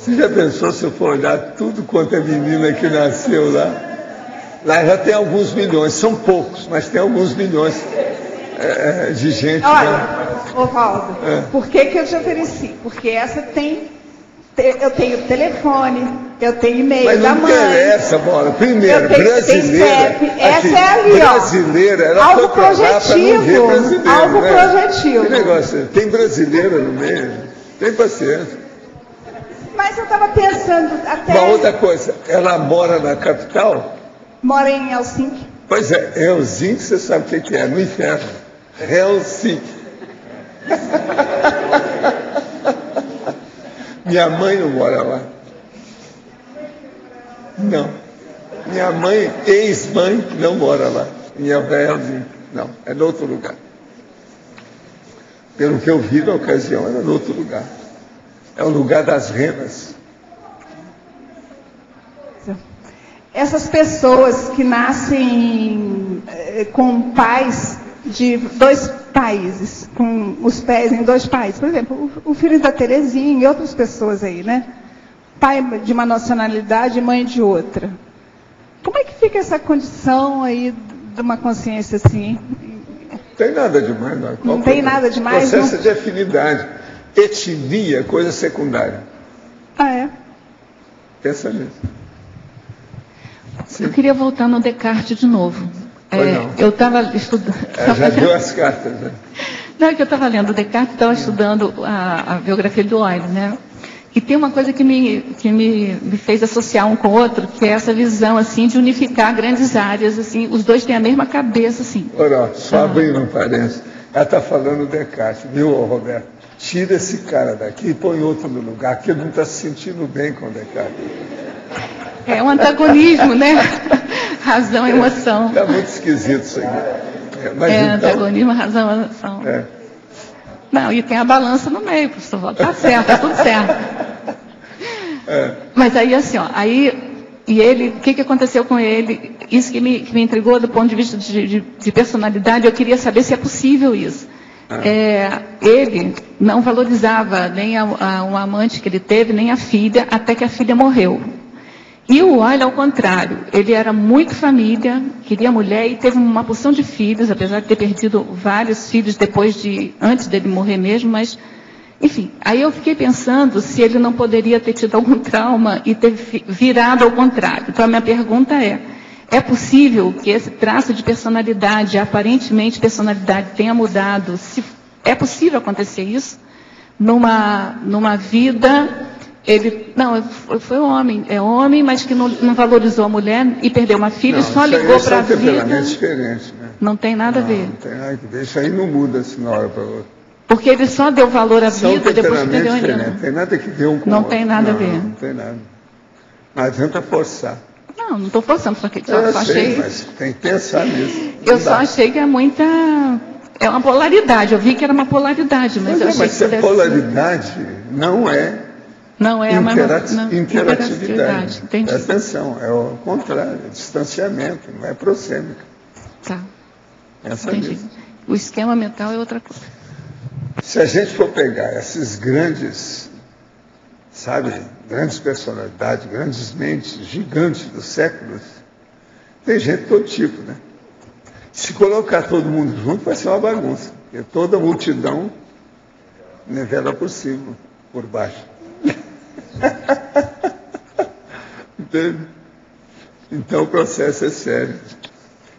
Você já pensou se eu for olhar tudo quanto é menina que nasceu lá? Lá já tem alguns milhões, são poucos, mas tem alguns milhões de gente. Olha, Ovaldo, por que eu te ofereci? Porque essa eu tenho telefone, eu tenho e-mail da mãe. Mas não interessa, Bola. Primeiro, brasileira. Essa é ali, brasileira, ela algo foi projetivo. Algo projetivo. Que negócio? Tem brasileira no meio? Tem paciência. Mas eu estava pensando até... Uma outra coisa, ela mora na capital? Mora em Helsinki. Pois é, Helsinki, você sabe o que é? No inferno. Helsinki. Minha mãe não mora lá. Não. Minha mãe, ex-mãe, não mora lá. Em Helsinki. Não, é em outro lugar. Pelo que eu vi na ocasião, era em outro lugar. É o lugar das renas. Essas pessoas que nascem com pais de 2 países, com os pés em 2 países. Por exemplo, o filho da Terezinha e outras pessoas aí, né? Pai de uma nacionalidade e mãe de outra. Como é que fica essa condição aí de uma consciência assim? Não tem nada demais, não. Não tem nada demais? Processo de afinidade. Etnia, coisa secundária. Ah, é? Pensa nisso. Eu queria voltar no Descartes de novo. Eu estava estudando... já deu as cartas, né? Não, é que eu estava lendo Descartes, estava estudando a biografia do Euler, né? E tem uma coisa que me fez associar um com o outro, que é essa visão, assim, de unificar grandes áreas, assim, os dois têm a mesma cabeça, assim. Ora, só abrindo um parênteses, ela está falando Descartes, viu, Roberto? Tira esse cara daqui e põe outro no lugar, que ele não está se sentindo bem com o Descartes. É um antagonismo, né? Razão e emoção. Está muito esquisito isso aí. Mas então... antagonismo, razão e emoção. Não, e tem a balança no meio, professor. Está certo, está tudo certo. Mas aí, assim, ó, e ele, o que aconteceu com ele? Isso que me intrigou do ponto de vista de personalidade, eu queria saber se é possível isso. Ele não valorizava nem um amante que ele teve, nem a filha, até que a filha morreu. E o Euler, ao contrário, ele era muito família, queria mulher e teve uma porção de filhos, apesar de ter perdido vários filhos antes dele morrer mesmo, mas, enfim. Aí eu fiquei pensando se ele não poderia ter tido algum trauma e ter virado ao contrário. Então a minha pergunta é possível que esse traço de personalidade, aparentemente personalidade, tenha mudado? É possível acontecer isso? Numa vida... Ele, não, foi homem, mas que não valorizou a mulher e perdeu uma filha, só ligou para a vida. Diferente, né? Não tem nada a ver. Não tem nada a ver, isso aí não muda assim de uma hora para outra. Porque ele só deu valor à vida depois que perdeu a menina. Não tem nada que ver um com o outro. Não tem nada a ver. Não tem nada. Não adianta forçar. Não estou forçando, só achei. Mas tem que pensar nisso. Eu só achei que é muita... É uma polaridade, eu vi que era uma polaridade, mas eu achei que polaridade não é... Não é interatividade. Presta atenção, é o contrário, é distanciamento, não é proxêmica. Tá. Entendi. O esquema mental é outra coisa. Se a gente for pegar esses grandes, grandes personalidades, grandes mentes, gigantes dos séculos, tem gente de todo tipo, né? Se colocar todo mundo junto, vai ser uma bagunça, porque toda multidão nivela por cima, por baixo. Entende? Então o processo é sério.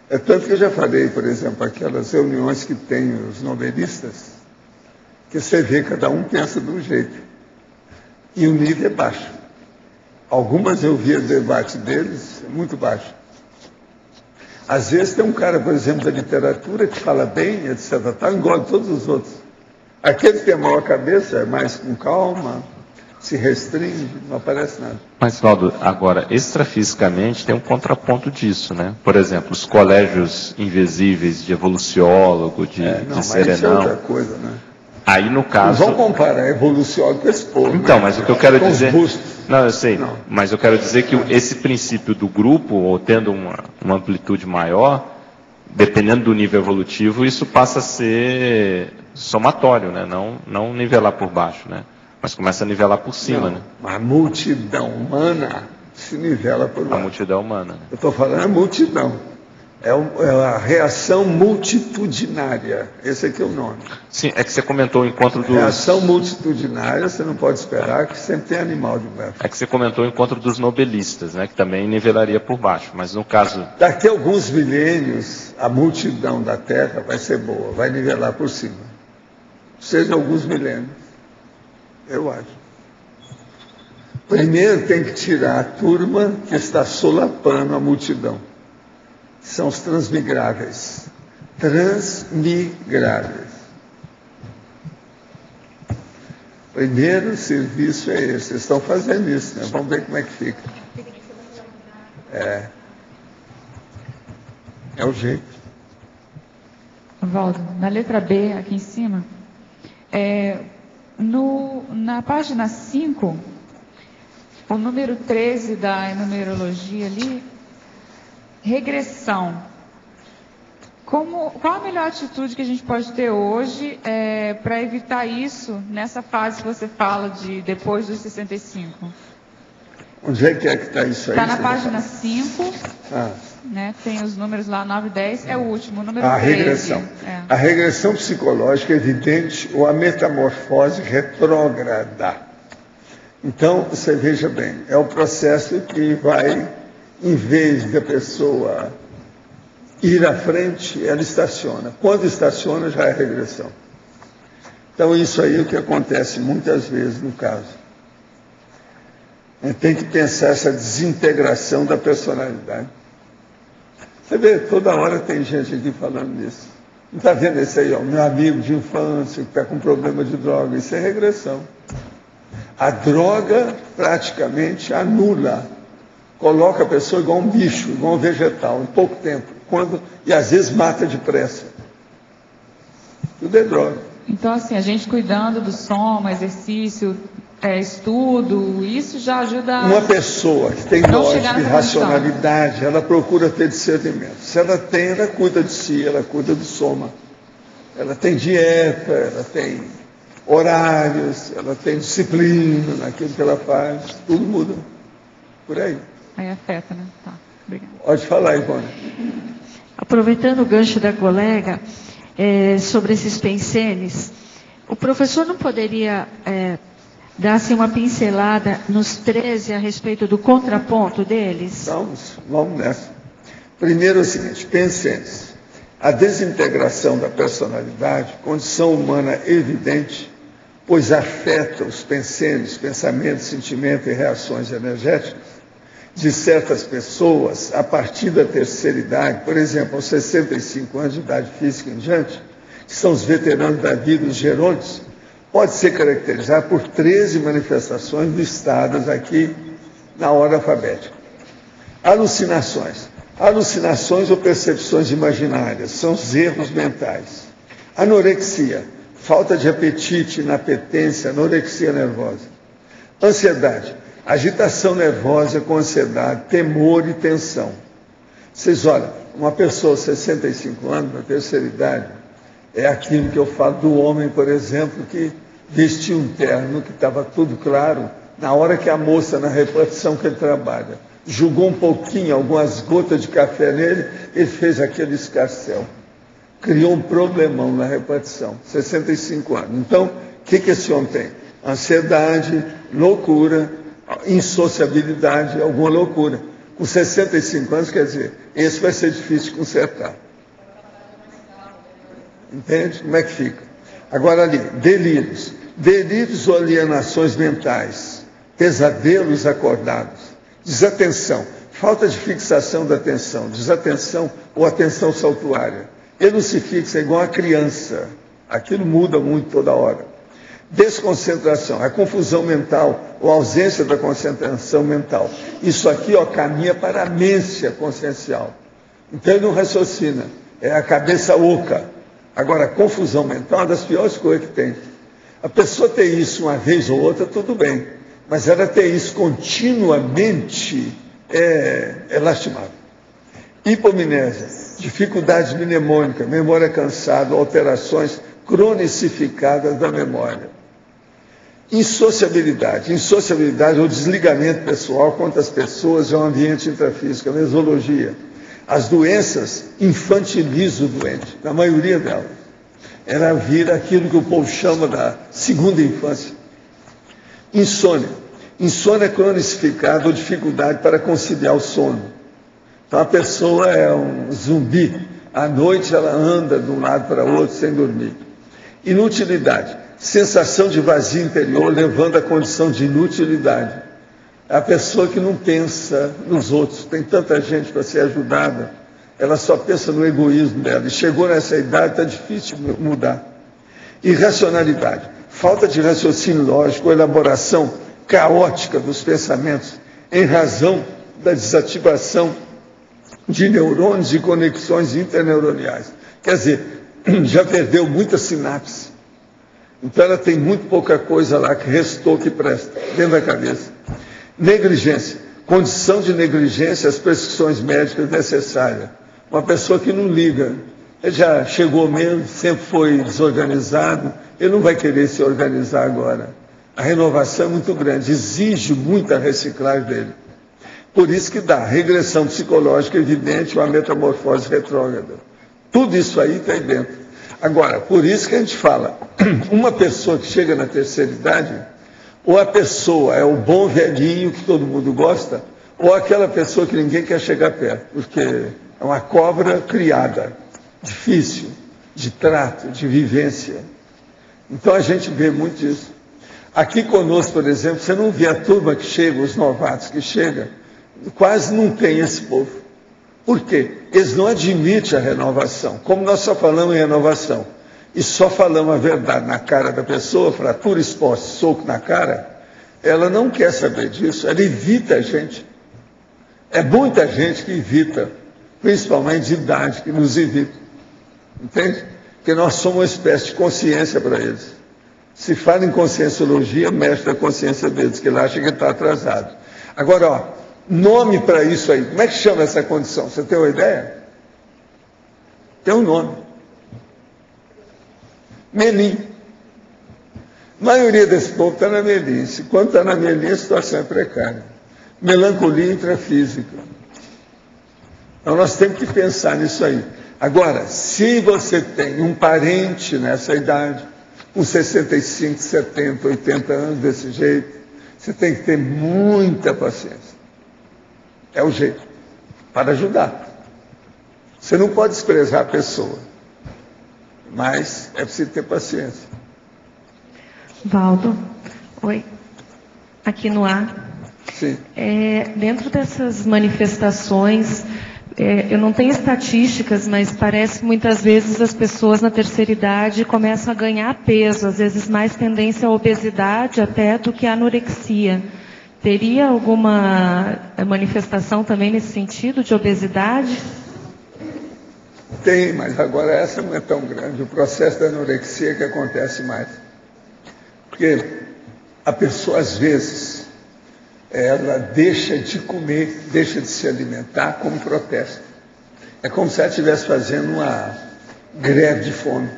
É tanto que eu já falei, por exemplo, aquelas reuniões que tem os novelistas, que você vê cada um pensa de um jeito. E o nível é baixo. Algumas eu vi o debate deles, muito baixo. Às vezes tem um cara, por exemplo, da literatura que fala bem, etc. Engole todos os outros. Aquele que tem a maior cabeça é mais com calma, se restringe, não aparece nada. Mas, Valdo, agora, extrafisicamente tem um contraponto disso, né? Por exemplo, os colégios invisíveis de evoluciólogo, de serenão. Isso é outra coisa, né? Aí, no caso... Não vão comparar evoluciólogo com esse povo. Então, mas o que eu quero dizer... Não, eu sei. Não. Mas eu quero dizer que esse princípio do grupo, ou tendo uma amplitude maior, dependendo do nível evolutivo, isso passa a ser somatório, né? Não nivelar por baixo, né? Mas começa a nivelar por cima, né? A multidão humana se nivela por baixo. A multidão humana. Né? Eu estou falando a multidão. É a reação multitudinária. Esse aqui é o nome. Sim, é que você comentou o encontro dos... Reação multitudinária, você não pode esperar que sempre tem animal de baixo. É que você comentou o encontro dos nobelistas, né? Que também nivelaria por baixo. Mas no caso... Daqui a alguns milênios, a multidão da Terra vai ser boa, vai nivelar por cima. Seja alguns milênios. Eu acho. Primeiro tem que tirar a turma que está solapando a multidão. São os transmigráveis. Transmigráveis. Primeiro serviço é esse. Vocês estão fazendo isso, né? Vamos ver como é que fica. É o jeito. Valdo, na letra B, aqui em cima, na página 5, o número 13 da numerologia ali, regressão. Qual a melhor atitude que a gente pode ter hoje para evitar isso nessa fase que você fala de depois dos 65? Onde é que está isso aí? Está na página 5, né, tem os números lá, 9 e 10, é o último, o número 13. A regressão. A regressão psicológica é evidente ou a metamorfose retrógrada. Então, você veja bem, é o processo que vai, em vez da pessoa ir à frente, ela estaciona. Quando estaciona, já é regressão. Então, isso aí é o que acontece muitas vezes no caso. Tem que pensar essa desintegração da personalidade. Você vê, toda hora tem gente aqui falando nisso. Não está vendo esse aí, ó, meu amigo de infância que está com problema de droga. Isso é regressão. A droga praticamente anula, coloca a pessoa igual um bicho, igual um vegetal, em pouco tempo, e às vezes mata depressa. Tudo é droga. Então, assim, a gente cuidando do sono, exercício, estudo, isso já ajuda Uma pessoa que tem lógica e racionalidade, ela procura ter discernimento. Se ela tem, ela cuida de si, ela cuida do soma. Ela tem dieta, ela tem horários, ela tem disciplina naquilo que ela faz, tudo muda. Por aí. Aí afeta, né? Tá, obrigada. Pode falar, Ivone. Aproveitando o gancho da colega, sobre esses pensenes, o professor não poderia dar assim, uma pincelada nos 13 a respeito do contraponto deles? Vamos nessa. Primeiro é o seguinte, pensenes. A desintegração da personalidade, condição humana evidente, pois afeta os pensenes, pensamentos, sentimentos e reações energéticas de certas pessoas a partir da terceira idade, por exemplo, aos 65 anos de idade física em diante, que são os veteranos da vida, os gerônimos, pode ser caracterizado por 13 manifestações listadas aqui na ordem alfabética. Alucinações. Alucinações ou percepções imaginárias são os erros mentais. Anorexia, falta de apetite, inapetência, anorexia nervosa. Ansiedade, agitação nervosa com ansiedade, temor e tensão. Vocês olham, uma pessoa de 65 anos, na terceira idade, é aquilo que eu falo do homem, por exemplo, que vestiu um terno que estava tudo claro, na hora que a moça, na repartição que ele trabalha, jogou um pouquinho, algumas gotas de café nele, ele fez aquele escarcéu. Criou um problemão na repartição, 65 anos. Então, o que esse homem tem? Ansiedade, loucura, insociabilidade, alguma loucura. Com 65 anos, quer dizer, esse vai ser difícil de consertar. Entende? Como é que fica? Agora ali, delírios. Delírios ou alienações mentais, pesadelos acordados, desatenção, falta de fixação da atenção, desatenção ou atenção saltuária. Ele não se fixa igual a criança. Aquilo muda muito toda hora. Desconcentração, a confusão mental ou ausência da concentração mental. Isso aqui caminha para a amência consciencial. Então ele não raciocina, é a cabeça oca. Agora, a confusão mental é uma das piores coisas que tem. A pessoa ter isso uma vez ou outra, tudo bem. Mas ela ter isso continuamente é lastimável. Hipomnésia, dificuldades mnemônicas, memória cansada, alterações cronicificadas da memória. Insociabilidade. Insociabilidade é o desligamento pessoal quanto às pessoas, é um ambiente intrafísico, a mesologia. As doenças infantilizam o doente, na maioria delas. Ela vira aquilo que o povo chama da segunda infância. Insônia. Insônia é cronificada ou dificuldade para conciliar o sono. Então a pessoa é um zumbi. À noite ela anda de um lado para o outro sem dormir. Inutilidade. Sensação de vazio interior levando à condição de inutilidade. É a pessoa que não pensa nos outros. Tem tanta gente para ser ajudada. Ela só pensa no egoísmo dela. E chegou nessa idade, está difícil mudar. Irracionalidade. Falta de raciocínio lógico, elaboração caótica dos pensamentos, em razão da desativação de neurônios e conexões interneuroniais. Quer dizer, já perdeu muita sinapse. Então ela tem muito pouca coisa lá que restou que presta, dentro da cabeça. Negligência. Condição de negligência às prescrições médicas necessárias. Uma pessoa que não liga, ele já chegou mesmo, sempre foi desorganizado, ele não vai querer se organizar agora. A renovação é muito grande, exige muita reciclagem dele. Por isso que dá regressão psicológica evidente ou a metamorfose retrógrada. Tudo isso aí está aí dentro. Agora, por isso que a gente fala, uma pessoa que chega na terceira idade, ou a pessoa é o bom velhinho que todo mundo gosta, ou aquela pessoa que ninguém quer chegar perto, porque é uma cobra criada, difícil, de trato, de vivência. Então a gente vê muito isso. Aqui conosco, por exemplo, você não vê a turma que chega, os novatos que chegam, quase não tem esse povo. Por quê? Eles não admitem a renovação. Como nós só falamos em renovação, e só falamos a verdade na cara da pessoa, fratura exposta, soco na cara, ela não quer saber disso, ela evita a gente. É muita gente que evita, principalmente de idade, que nos evita. Entende? Porque nós somos uma espécie de consciência para eles. Se fala em conscienciologia, mexe na consciência deles, que ele acha que está atrasado. Agora, ó, nome para isso aí. Como é que chama essa condição? Você tem uma ideia? Tem um nome. Melim. A maioria desse povo está na melinice. Quando está na melinice, a situação é precária. Melancolia intrafísica. Então nós temos que pensar nisso aí. Agora, se você tem um parente nessa idade, com 65, 70, 80 anos desse jeito, você tem que ter muita paciência. É o jeito, para ajudar. Você não pode desprezar a pessoa, mas é preciso ter paciência. Valdo, oi, aqui no ar. Sim. Dentro dessas manifestações, eu não tenho estatísticas, mas parece que muitas vezes as pessoas na terceira idade começam a ganhar peso, às vezes mais tendência à obesidade até do que à anorexia. Teria alguma manifestação também nesse sentido de obesidade? Tem, mas agora essa não é tão grande. O processo da anorexia que acontece mais. Porque a pessoa, às vezes, ela deixa de comer, deixa de se alimentar como protesto. É como se ela estivesse fazendo uma greve de fome.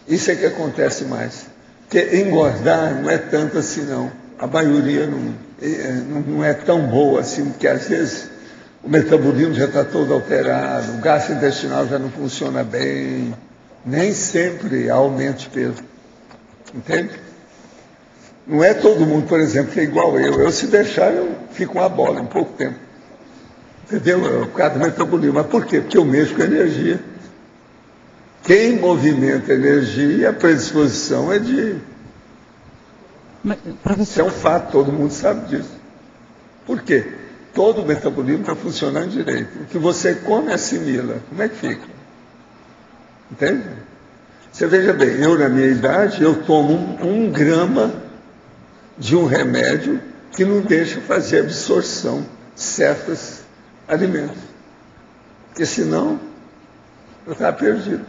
Isso é que acontece mais. Porque engordar não é tanto assim, não. A maioria não é tão boa assim, porque às vezes o metabolismo já está todo alterado, o gasto intestinal já não funciona bem, nem sempre aumenta de peso. Entende? Não é todo mundo, por exemplo, que é igual eu. Eu, se deixar, eu fico uma bola em pouco tempo. Entendeu? Por causa do metabolismo. Mas por quê? Porque eu mexo com energia. Quem movimenta energia, a predisposição é de... Isso é um fato, todo mundo sabe disso. Por quê? Todo o metabolismo está funcionando direito. O que você come, assimila. Como é que fica? Entende? Você veja bem, eu na minha idade, eu tomo um grama de um remédio que não deixa fazer absorção de certos alimentos. Porque senão, eu estava perdido.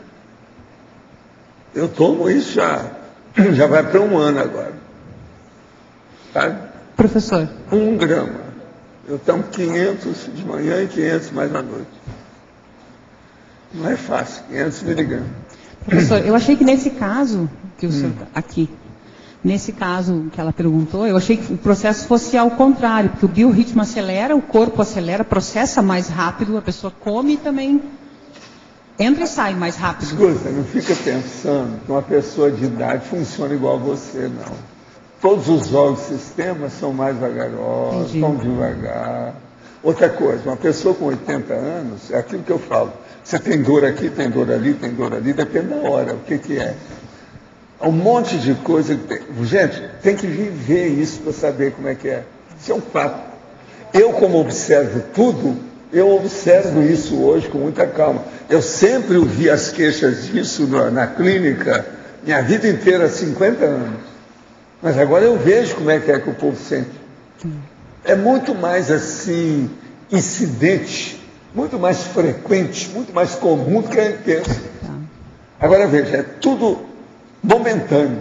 Eu tomo isso já vai para 1 ano agora. Sabe? Professor. 1 grama. Eu tomo 500 de manhã e 500 mais à noite. Não é fácil, 500 miligramas. Professor, eu achei que nesse caso, que o senhor aqui, Nesse caso que ela perguntou, eu achei que o processo fosse ao contrário, porque o biorritmo acelera, o corpo acelera, processa mais rápido, a pessoa come e também entra e sai mais rápido. Escuta, não fica pensando que uma pessoa de idade funciona igual a você, não. Todos os órgãos do sistema são mais vagarosos, vão devagar. Outra coisa, uma pessoa com 80 anos, é aquilo que eu falo, você tem dor aqui, tem dor ali, depende da hora, o que é. Um monte de coisa que tem. Gente, tem que viver isso para saber como é que é. Isso é um fato. Eu, como observo tudo, eu observo isso hoje com muita calma. Eu sempre ouvi as queixas disso na clínica, minha vida inteira, há 50 anos. Mas agora eu vejo como é que o povo sente. É muito mais assim, incidente, muito mais frequente, muito mais comum do que a gente pensa. Agora veja, é tudo momentâneo.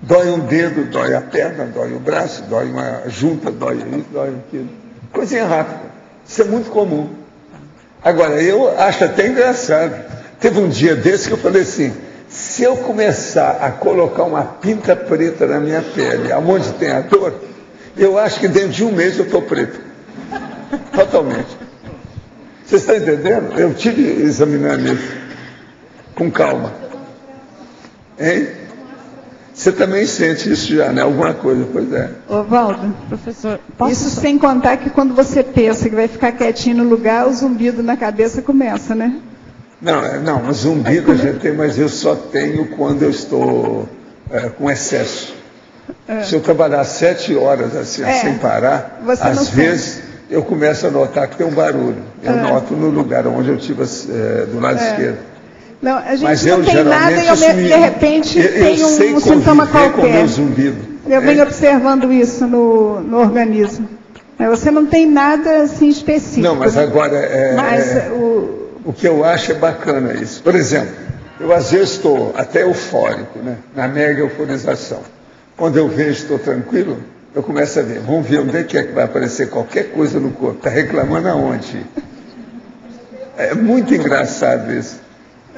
Dói um dedo, dói a perna, dói o braço, dói uma junta, dói isso, dói aquilo. Coisinha rápida. Isso é muito comum. Agora, eu acho até engraçado. Teve um dia desse que eu falei assim, se eu começar a colocar uma pinta preta na minha pele, aonde tem a dor, eu acho que dentro de um mês eu estou preto. Totalmente. Vocês estão entendendo? Eu tive examinando isso com calma. Hein? Você também sente isso já, né? Alguma coisa, pois é. Ô, Valdo, professor, isso sem contar que quando você pensa que vai ficar quietinho no lugar, o zumbido na cabeça começa, né? Não, zumbido a gente tem, mas eu só tenho quando eu estou com excesso. Se eu trabalhar 7 horas assim, sem parar, às vezes eu começo a notar que tem um barulho. Eu noto no lugar onde eu estive do lado esquerdo. Não, a gente mas não tem nada e de repente tem um sintoma qualquer. Eu venho observando isso no organismo. Você não tem nada assim específico. Não, mas agora o que eu acho é bacana isso. Por exemplo, eu às vezes estou até eufórico, né? Na mega euforização. Quando eu vejo estou tranquilo, eu começo a ver. Vamos ver onde é que vai aparecer qualquer coisa no corpo. Está reclamando aonde? É muito engraçado isso.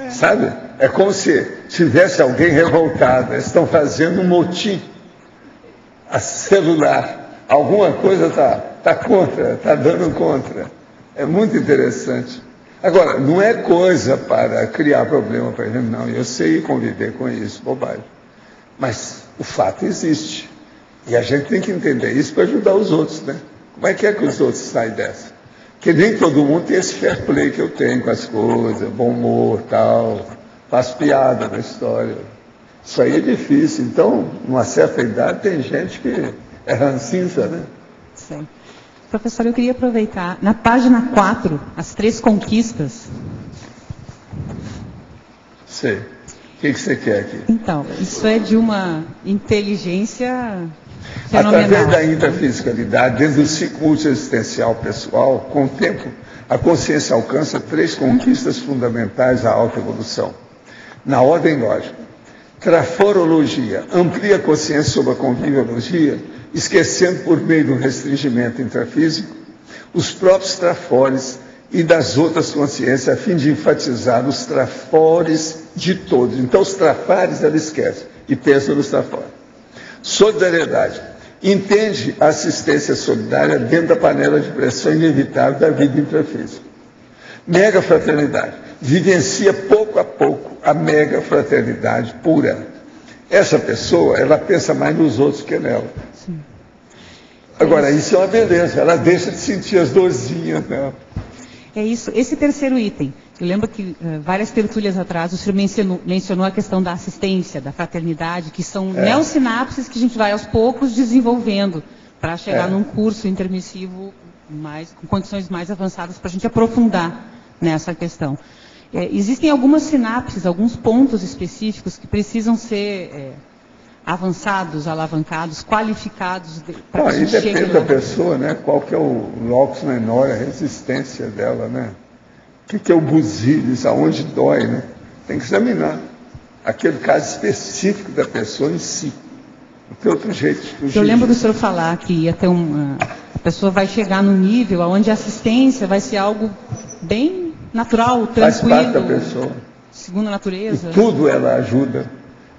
Sabe? É como se tivesse alguém revoltado. Eles estão fazendo um motim celular. Alguma coisa está contra, está dando contra. É muito interessante. Agora, não é coisa para criar problema para ele, não. Eu sei conviver com isso, bobagem. Mas o fato existe. E a gente tem que entender isso para ajudar os outros, né? Como é que os outros saem dessa? Porque nem todo mundo tem esse fair play que eu tenho com as coisas, bom humor, tal, faz piada na história. Isso aí é difícil. Então, numa certa idade, tem gente que é rancinza, né? Sim. Professor, eu queria aproveitar, na página 4, as 3 conquistas. Sei. O que você quer aqui? Então, isso é de uma inteligência fenomenal. Através da intrafisicalidade, dentro do ciclo multiexistencial pessoal, com o tempo, a consciência alcança 3 conquistas fundamentais à alta evolução. Na ordem lógica, traforologia, amplia a consciência sobre a conviviologia, esquecendo por meio do restringimento intrafísico os próprios trafores e das outras consciências, a fim de enfatizar os trafores de todos. Então, os trafares ela esquece e pensa nos trafores. Solidariedade. Entende a assistência solidária dentro da panela de pressão inevitável da vida intrafísica. Mega fraternidade. Vivencia pouco a pouco a mega fraternidade pura. Essa pessoa, ela pensa mais nos outros que nela. Sim. Agora, isso é uma beleza. Ela deixa de sentir as dorzinhas dela. É isso. Esse terceiro item. Eu lembro que várias tertúlias atrás o senhor mencionou a questão da assistência, da fraternidade, que são neossinapses que a gente vai aos poucos desenvolvendo para chegar num curso intermissivo com condições mais avançadas para a gente aprofundar nessa questão. Existem algumas sinapses, alguns pontos específicos que precisam ser avançados, alavancados, qualificados para que a gente chegue lá. Depende da pessoa, né? Qual que é o locus menor, a resistência dela, né? O que é o busilis, aonde dói, né? Tem que examinar aquele caso específico da pessoa em si. Não tem outro jeito. Eu lembro do senhor falar que ia ter a pessoa vai chegar num nível onde a assistência vai ser algo bem natural, tranquilo. Faz parte da pessoa. Segundo a natureza. E tudo ela ajuda.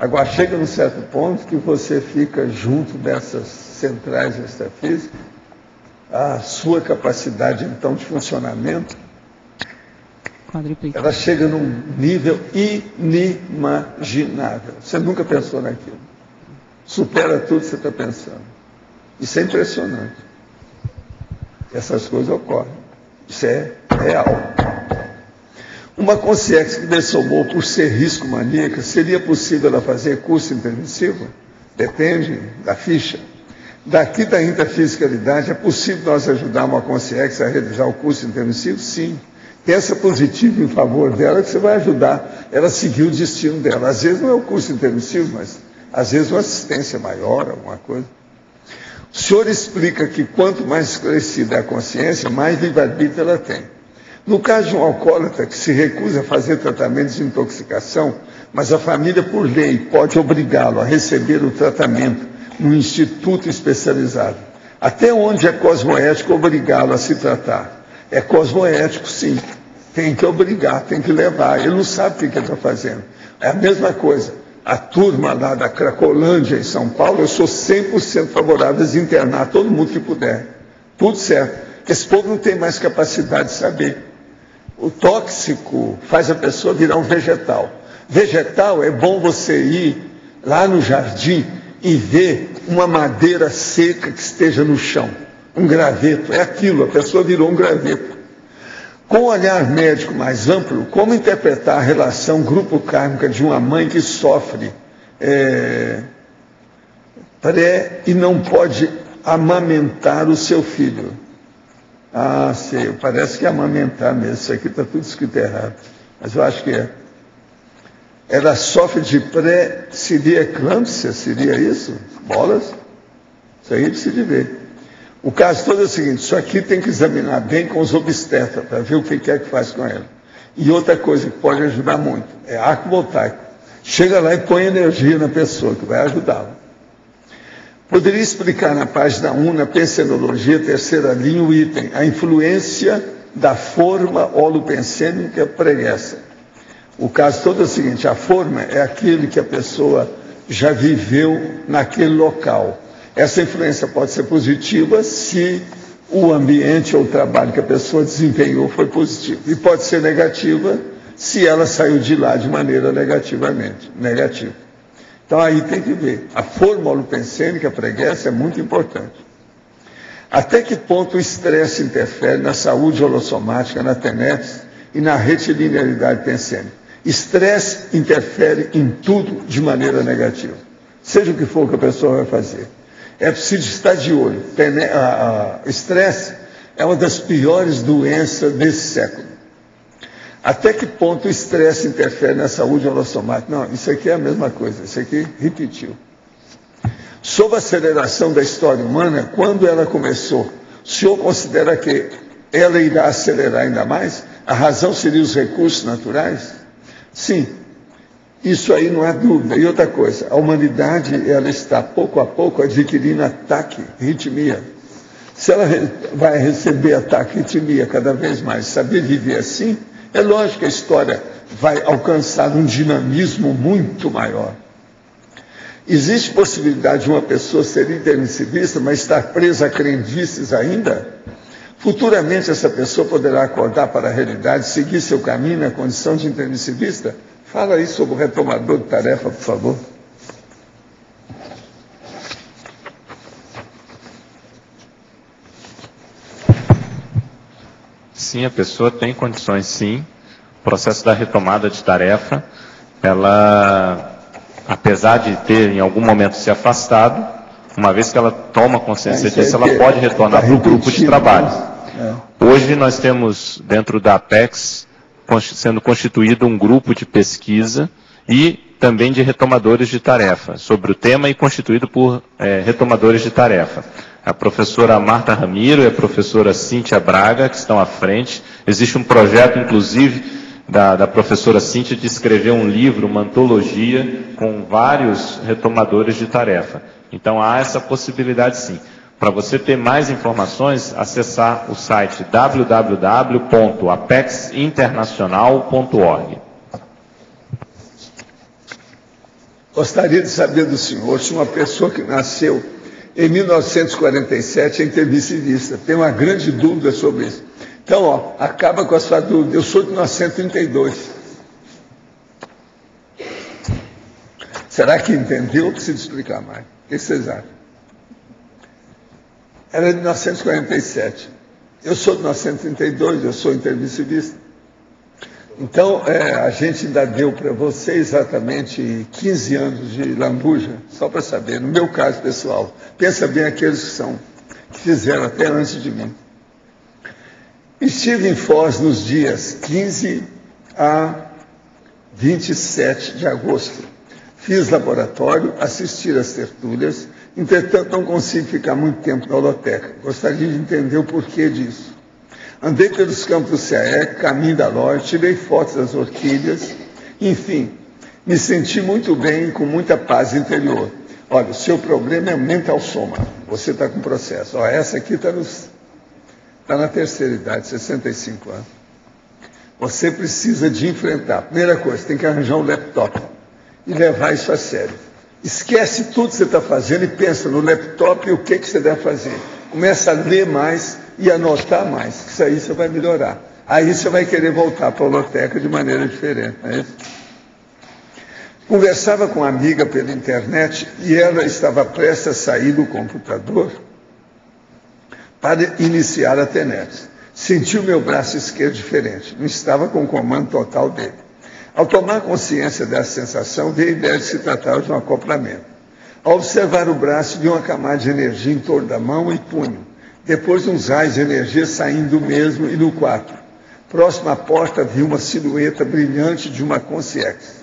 Agora, chega num certo ponto que você fica junto dessas centrais extrafísicas, a sua capacidade, então, de funcionamento, ela chega num nível inimaginável. Você nunca pensou naquilo. Supera tudo que você está pensando. Isso é impressionante. Essas coisas ocorrem. Isso é real. Uma consciência que dessomou por ser risco maníaca, seria possível ela fazer curso intermissivo? Depende da ficha. Daqui da intrafisicalidade, é possível nós ajudar uma consciência a realizar o curso intermissivo? Sim. Pensa positivo em favor dela, que você vai ajudar ela a seguir o destino dela. Às vezes não é o curso intermissivo, mas às vezes uma assistência maior, alguma coisa. O senhor explica que quanto mais esclarecida é a consciência, mais livre-arbítrio ela tem. No caso de um alcoólatra que se recusa a fazer tratamento de intoxicação, mas a família, por lei, pode obrigá-lo a receber o tratamento num instituto especializado. Até onde é cosmoético obrigá-lo a se tratar? É cosmoético, sim. Tem que obrigar, tem que levar. Ele não sabe o que ele está fazendo. É a mesma coisa. A turma lá da Cracolândia, em São Paulo, eu sou 100% favorável a internar todo mundo que puder. Tudo certo. Esse povo não tem mais capacidade de saber. O tóxico faz a pessoa virar um vegetal. Vegetal é bom você ir lá no jardim e ver uma madeira seca que esteja no chão. Um graveto, é aquilo, a pessoa virou um graveto. Com um olhar médico mais amplo, como interpretar a relação grupo-kármica de uma mãe que sofre pré e não pode amamentar o seu filho? Ah, sei, parece que é amamentar mesmo, isso aqui está tudo escrito errado, mas eu acho que é. Ela sofre de pré-eclâmpsia, seria isso? Bolas? Isso aí precisa ver. O caso todo é o seguinte, isso aqui tem que examinar bem com os obstetras, para ver o que é que faz com ela. E outra coisa que pode ajudar muito, é arco voltaico. Chega lá e põe energia na pessoa, que vai ajudá-la. Poderia explicar na página 1, na pensenologia, terceira linha, o item, a influência da forma holopensêmica pregressa. O caso todo é o seguinte, a forma é aquele que a pessoa já viveu naquele local. Essa influência pode ser positiva se o ambiente ou o trabalho que a pessoa desempenhou foi positivo. E pode ser negativa se ela saiu de lá de maneira negativa. Então aí tem que ver. A forma holopensêmica pregressa é muito importante. Até que ponto o estresse interfere na saúde holossomática, na TENEPS e na retilinearidade pensêmica? Estresse interfere em tudo de maneira negativa. Seja o que for que a pessoa vai fazer. É preciso estar de olho. Estresse é uma das piores doenças desse século. Até que ponto o estresse interfere na saúde holossomática? Não, isso aqui é a mesma coisa. Isso aqui repetiu. Sob a aceleração da história humana, quando ela começou, o senhor considera que ela irá acelerar ainda mais? A razão seria os recursos naturais? Sim. Isso aí não há dúvida. E outra coisa, a humanidade ela está pouco a pouco adquirindo ataque, ritmia. Se ela vai receber ataque, ritmia cada vez mais, saber viver assim, é lógico que a história vai alcançar um dinamismo muito maior. Existe possibilidade de uma pessoa ser intermissivista, mas estar presa a crendices ainda? Futuramente essa pessoa poderá acordar para a realidade, seguir seu caminho na condição de intermissivista? Fala aí sobre o retomador de tarefa, por favor. Sim, a pessoa tem condições, sim. O processo da retomada de tarefa, ela, apesar de ter em algum momento se afastado, uma vez que ela toma consciência disso, ela pode retornar para o grupo de trabalho. Hoje nós temos, dentro da Apex, sendo constituído um grupo de pesquisa e também de retomadores de tarefa sobre o tema e constituído por retomadores de tarefa. A professora Marta Ramiro e a professora Cíntia Braga, que estão à frente. Existe um projeto, inclusive, da professora Cíntia de escrever um livro, uma antologia, com vários retomadores de tarefa. Então há essa possibilidade sim. Para você ter mais informações, acessar o site www.apexinternacional.org. Gostaria de saber do senhor se uma pessoa que nasceu em 1947 é intermissivista. Tem uma grande dúvida sobre isso. Então, ó, acaba com a sua dúvida. Eu sou de 1932. Será que entendeu ou precisa explicar mais? O que vocês acham? Ela é de 1947. Eu sou de 1932, eu sou intermissivista. Então, a gente ainda deu para você exatamente 15 anos de lambuja, só para saber, no meu caso pessoal. Pensa bem aqueles que fizeram até antes de mim. Estive em Foz nos dias 15 a 27 de agosto. Fiz laboratório, assisti às tertúlias, entretanto não consigo ficar muito tempo na holoteca. Gostaria de entender o porquê disso. Andei pelos campos do CAE, caminho da loja, tirei fotos das orquídeas, enfim, me senti muito bem e com muita paz interior. Olha, o seu problema é mental soma, você está com processo. Ó, essa aqui está na terceira idade, 65 anos. Você precisa de enfrentar. Primeira coisa, tem que arranjar um laptop e levar isso a sério. Esquece tudo que você está fazendo e pensa no laptop e o que você deve fazer. Começa a ler mais e anotar mais. Isso aí você vai melhorar. Aí você vai querer voltar para a holoteca de maneira diferente, não é isso? Conversava com uma amiga pela internet e ela estava prestes a sair do computador para iniciar a TENEPS. Senti o meu braço esquerdo diferente, não estava com o comando total dele. Ao tomar consciência dessa sensação, veio a ideia de se tratar de um acoplamento. Ao observar o braço, vi uma camada de energia em torno da mão e punho. Depois, uns raios de energia saindo do mesmo e no quarto. Próximo à porta, vi uma silhueta brilhante de uma consciência.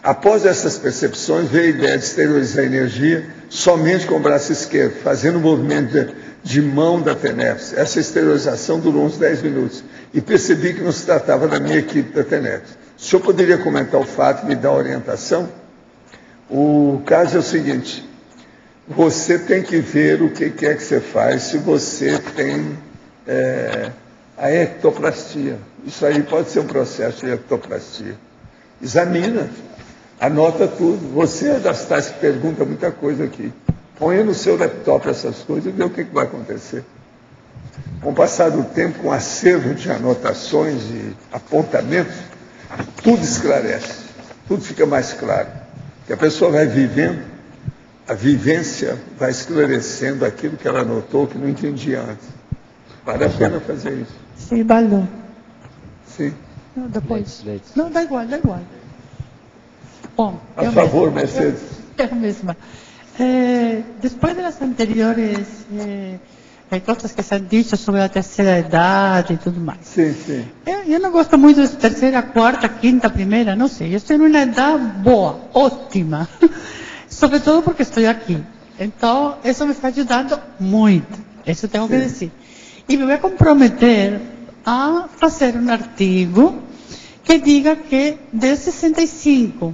Após essas percepções, veio a ideia de exteriorizar a energia somente com o braço esquerdo, fazendo o movimento de mão da TENEPS. Essa exteriorização durou uns 10 minutos. E percebi que não se tratava da minha equipe da TENEPS. O senhor poderia comentar o fato e me dar orientação? O caso é o seguinte, você tem que ver o que é que você faz se você tem a ectoplastia. Isso aí pode ser um processo de ectoplastia. Examina, anota tudo. Você é das tais que pergunta muita coisa aqui. Ponha no seu laptop essas coisas e vê o que vai acontecer. Com o passar do tempo, com acervo de anotações e apontamentos, tudo esclarece, tudo fica mais claro. Que a pessoa vai vivendo, a vivência vai esclarecendo aquilo que ela notou que não entendia antes. Vale a pena fazer isso. Sim, balão. Sim. Não, depois. Não, dá igual, dá igual. Bom, a favor, Mercedes. Eu mesma. Después de las anteriores cosas que se han dicho sobre a terceira idade e tudo mais. Sim, sim. Eu não gosto muito de terceira, quarta, quinta, primeira, não sei. Eu estou em uma idade boa, ótima. Sobretudo porque estou aqui. Então, isso me está ajudando muito. Isso tenho que dizer. E me vou comprometer a fazer um artigo que diga que de 65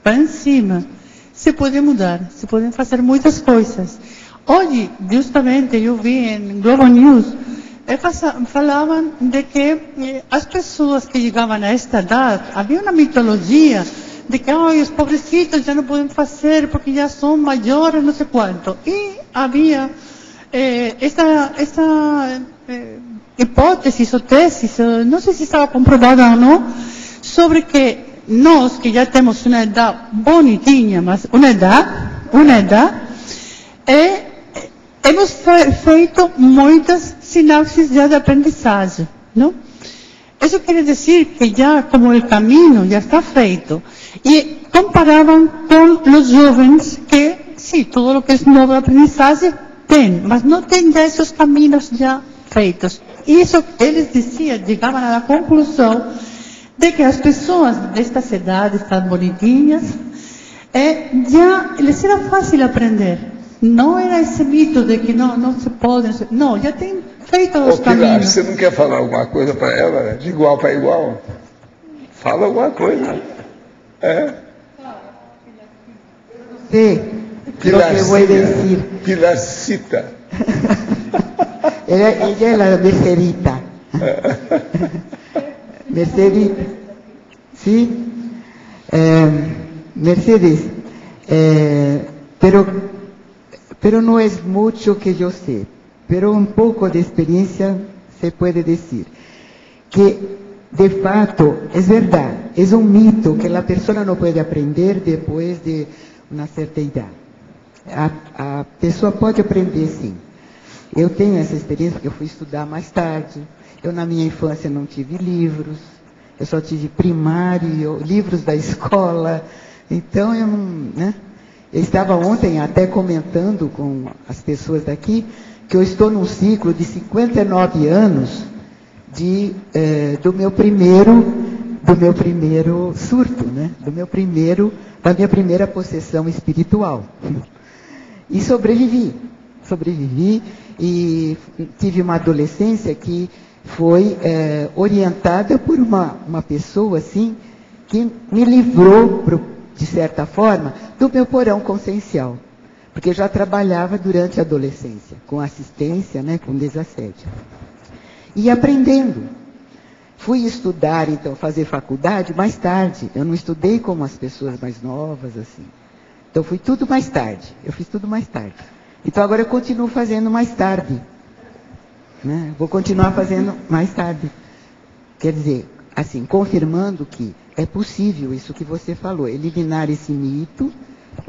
para cima se pode mudar, se podem fazer muitas coisas. Hoje, justamente, eu vi em Globo News, falavam de que as pessoas que chegavam a esta idade, havia uma mitologia de que os pobrecitos já não podem fazer porque já são maiores, não sei quanto. E havia esta hipótese ou tese, não sei se estava comprovada ou não, sobre que nós que já temos uma idade bonitinha, mas uma idade, hemos feito muitas sinapses já de aprendizagem, não? Isso quer dizer que já, como o caminho já está feito. E comparavam com os jovens que, sim, tudo o que é novo de aprendizagem tem, mas não tem já esses caminhos já feitos. E isso, eles diziam, chegavam à conclusão de que as pessoas destas idades tão bonitinhas, já lhes era fácil aprender. Não era esse mito de que não se pode, não, já tem feito os caminhos. Você não quer falar alguma coisa para ela, de igual para igual? Fala alguma coisa. Sí, lo que voy a decir. Pilarcita. Ella es la Mercedita. Mercedes, ¿sí? Mercedes, pero no es mucho que yo sé, pero un poco de experiencia se puede decir que de fato es verdad, es un mito que la persona no puede aprender después de uma certa idade. A pessoa pode aprender, sim. Eu tenho essa experiência porque eu fui estudar mais tarde. Eu, na minha infância, não tive livros. Eu só tive primário, livros da escola. Então, eu não... né? Eu estava ontem até comentando com as pessoas daqui que eu estou num ciclo de 59 anos do meu primeiro surto, né? Da minha primeira possessão espiritual. E sobrevivi e tive uma adolescência que foi orientada por uma pessoa assim que me livrou, de certa forma, do meu porão consciencial, porque eu já trabalhava durante a adolescência com assistência, né, com desassédio. E aprendendo. Fui estudar, então, fazer faculdade mais tarde. Eu não estudei como as pessoas mais novas, assim. Então, fui tudo mais tarde. Eu fiz tudo mais tarde. Então, agora eu continuo fazendo mais tarde. Né? Vou continuar fazendo mais tarde. Quer dizer, assim, confirmando que é possível isso que você falou, eliminar esse mito,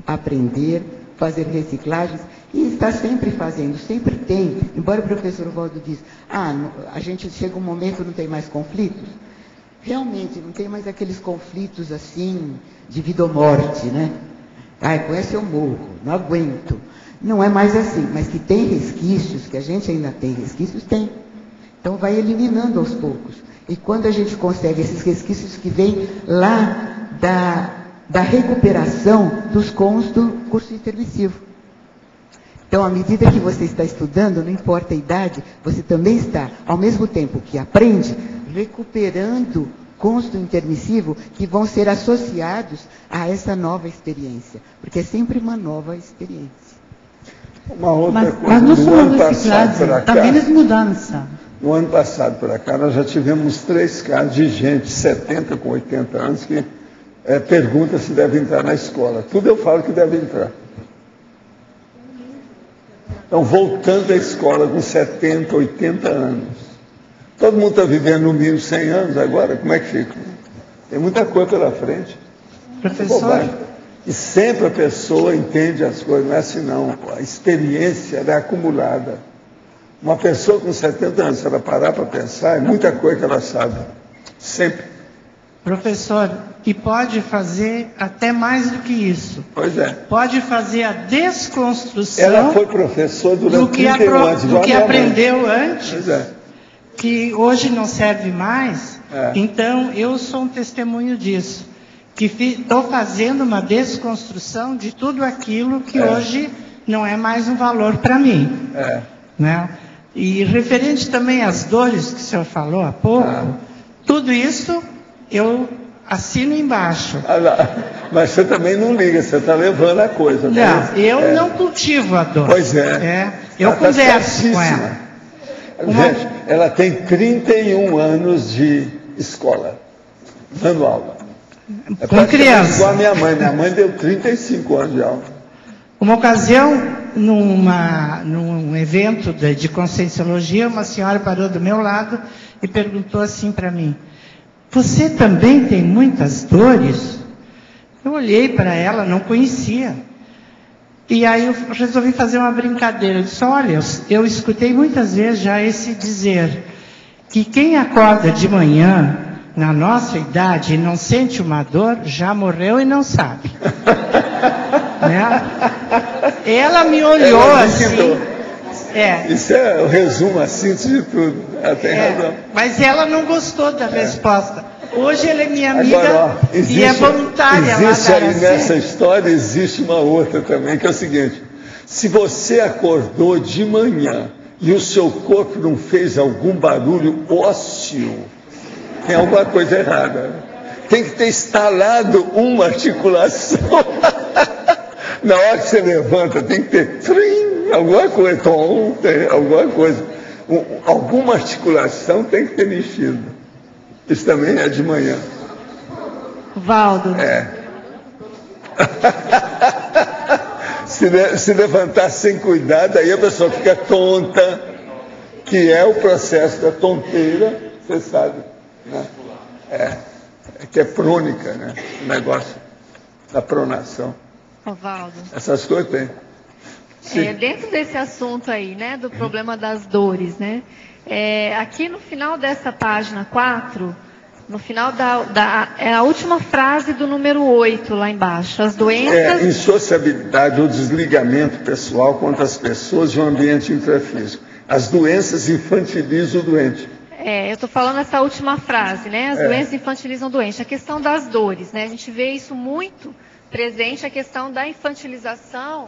aprender, fazer reciclagens, e está sempre fazendo, sempre tem. Embora o professor Valdo diz, a gente chega um momento não tem mais conflitos. Realmente, não tem mais aqueles conflitos assim, de vida ou morte, né? Com essa eu morro, não aguento. Não é mais assim, mas que tem resquícios, que a gente ainda tem resquícios, tem. Então vai eliminando aos poucos. E quando a gente consegue esses resquícios que vêm lá da recuperação dos cons do curso intermissivo. Então, à medida que você está estudando, não importa a idade, você também está, ao mesmo tempo que aprende, recuperando cons do intermissivo que vão ser associados a essa nova experiência. Porque é sempre uma nova experiência. Uma outra coisa, mas não no ano passado reciclados, para cá, também mudança. No ano passado para cá, nós já tivemos 3 casos de gente, 70 com 80 anos, que pergunta se deve entrar na escola. Tudo eu falo que deve entrar. Então, voltando à escola com 70, 80 anos. Todo mundo está vivendo no mínimo 100 anos agora, como é que fica? Tem muita coisa pela frente. Professor? E sempre a pessoa entende as coisas, não é assim não. A experiência é acumulada. Uma pessoa com 70 anos, se ela parar para pensar, é muita coisa que ela sabe. Sempre. Professor, e pode fazer até mais do que isso. Pois é. Pode fazer a desconstrução. Ela foi professora durante 31 anos. Do que aprendeu antes, pois é. Que hoje não serve mais. Então, eu sou um testemunho disso. Que estou fazendo uma desconstrução de tudo aquilo que hoje não é mais um valor para mim. Né? E referente também às dores que o senhor falou há pouco, tudo isso eu assino embaixo. Mas você também não liga, você está levando a coisa. Não, eu não cultivo a dor. Pois é. Eu converso com ela. Gente, ela tem 31 anos de escola, dando aula. Com criança. Igual a minha mãe deu 35 anos de aula. Uma ocasião, num evento de conscienciologia, uma senhora parou do meu lado e perguntou assim para mim, você também tem muitas dores? Eu olhei para ela, não conhecia. E aí eu resolvi fazer uma brincadeira. Eu disse, olha, eu escutei muitas vezes já esse dizer, que quem acorda de manhã, na nossa idade, e não sente uma dor, já morreu e não sabe. Né? Ela me olhou assim. Isso é o resumo, a síntese de tudo. Ela tem razão. Mas ela não gostou da resposta. Hoje ela é minha amiga. Agora, e é voluntária lá da aí nessa história, existe uma outra também, que é o seguinte: se você acordou de manhã e o seu corpo não fez algum barulho ósseo, tem alguma coisa errada. Tem que ter instalado uma articulação. Na hora que você levanta, tem que ter alguma coisa, alguma coisa. Alguma articulação tem que ter mexido. Isso também é de manhã. Valdo. Se levantar sem cuidado, aí a pessoa fica tonta, que é o processo da tonteira, você sabe, né? Que é prônica, né? O negócio da pronação. Ovaldo. Essas coisas tem. Dentro desse assunto aí, né, do problema das dores, né? Aqui no final dessa página 4, no final é a última frase do número 8, lá embaixo. As doenças... Insociabilidade ou desligamento pessoal com outras pessoas de um ambiente intrafísico. As doenças infantilizam o doente. Eu estou falando essa última frase, né? As doenças infantilizam o doente. A questão das dores, né? A gente vê isso muito presente, a questão da infantilização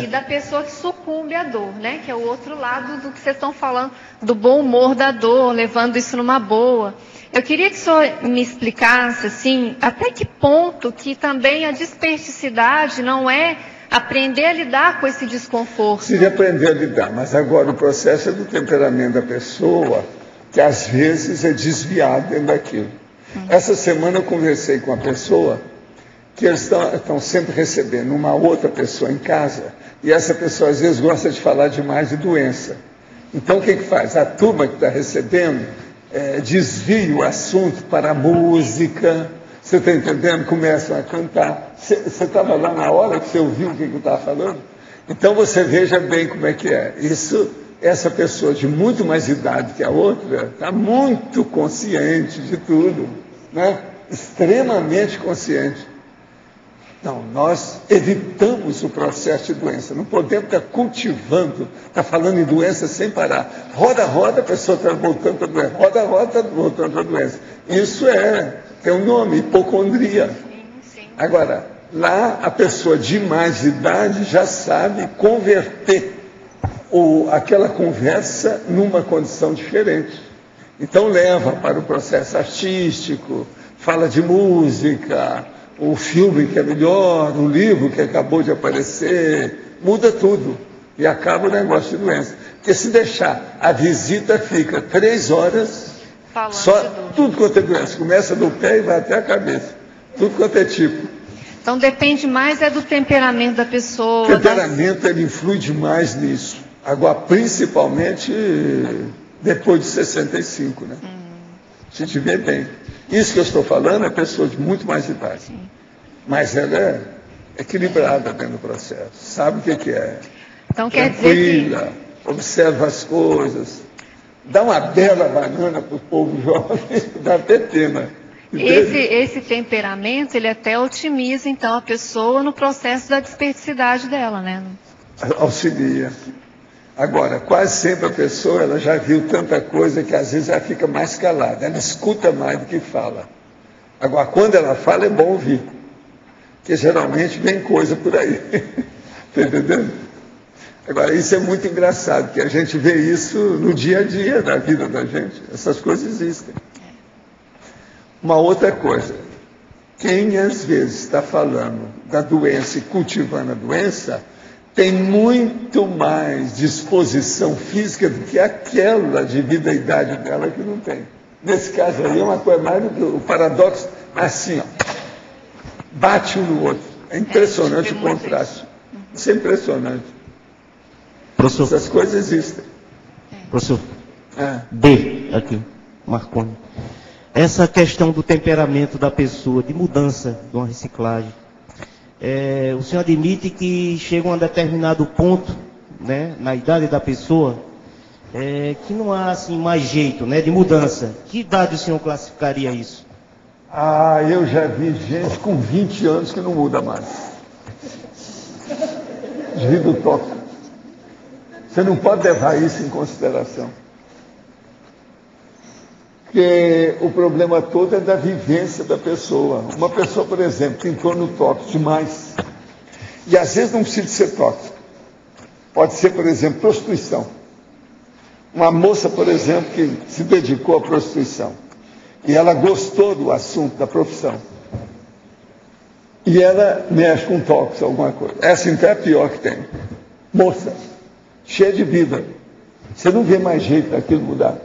e da pessoa que sucumbe à dor, né? Que é o outro lado do que vocês estão falando, do bom humor da dor, levando isso numa boa. Eu queria que o senhor me explicasse, assim, até que ponto que também a desperticidade não é aprender a lidar com esse desconforto. Seria aprender a lidar, mas agora o processo é do temperamento da pessoa, que às vezes é desviado dentro daquilo. Essa semana eu conversei com uma pessoa que eles estão sempre recebendo uma outra pessoa em casa, e essa pessoa às vezes gosta de falar demais de doença. Então o que faz? A turma que está recebendo desvia o assunto para a música, você está entendendo? Começam a cantar. Você estava lá na hora que você ouviu o que eu estava falando? Então você veja bem como é que é. Essa pessoa de muito mais idade que a outra está muito consciente de tudo, né? Extremamente consciente. Não, nós evitamos o processo de doença. Não podemos estar cultivando, estar falando em doença sem parar. Roda, roda, a pessoa está voltando para a doença. Roda, roda, está voltando para a doença. Isso tem um nome, hipocondria. Agora, lá a pessoa de mais idade já sabe converter aquela conversa numa condição diferente. Então leva para o processo artístico, fala de música, o filme que é melhor, o livro que acabou de aparecer, muda tudo. E acaba o negócio de doença. Porque se deixar, a visita fica 3 horas, tudo quanto é doença. Começa do pé e vai até a cabeça. Tudo quanto é tipo. Então depende mais do temperamento da pessoa. O temperamento ele influi demais nisso. Agora, principalmente depois de 65, né? A gente vê bem. Isso que eu estou falando é pessoa de muito mais idade. Sim. Mas ela é equilibrada dentro do processo. Sabe o que é? Então quer dizer que... observa as coisas. Dá uma bela banana para o povo jovem, dá até pena. Esse temperamento, ele até otimiza, então, a pessoa no processo da desperticidade dela, né? Auxilia. Agora, quase sempre a pessoa ela já viu tanta coisa que às vezes ela fica mais calada, ela escuta mais do que fala. Agora, quando ela fala, é bom ouvir, porque geralmente vem coisa por aí. Está entendendo? Agora, isso é muito engraçado, que a gente vê isso no dia a dia da vida da gente. Essas coisas existem. Uma outra coisa, quem às vezes está falando da doença e cultivando a doença, tem muito mais disposição física do que aquela de vida e idade dela que não tem. Nesse caso aí é uma coisa mais do que o paradoxo, assim, ó, bate um no outro. É impressionante o contraste. Isso é impressionante. Professor, essas coisas existem. Professor, D, aqui, Marconi. Essa questão do temperamento da pessoa, de mudança de uma reciclagem, o senhor admite que chega a um determinado ponto, né, na idade da pessoa, que não há assim, mais jeito, né, de mudança. Que idade o senhor classificaria isso? Eu já vi gente com 20 anos que não muda mais. Devido ao toque. Você não pode levar isso em consideração. Porque o problema todo é da vivência da pessoa. Uma pessoa, por exemplo, que entrou no toque demais. E às vezes não precisa ser tóxico. Pode ser, por exemplo, prostituição. Uma moça, por exemplo, que se dedicou à prostituição. E ela gostou do assunto, da profissão. E ela mexe com tóxico, alguma coisa. Essa então é a pior que tem. Moça, cheia de vida. Você não vê mais jeito daquilo mudar.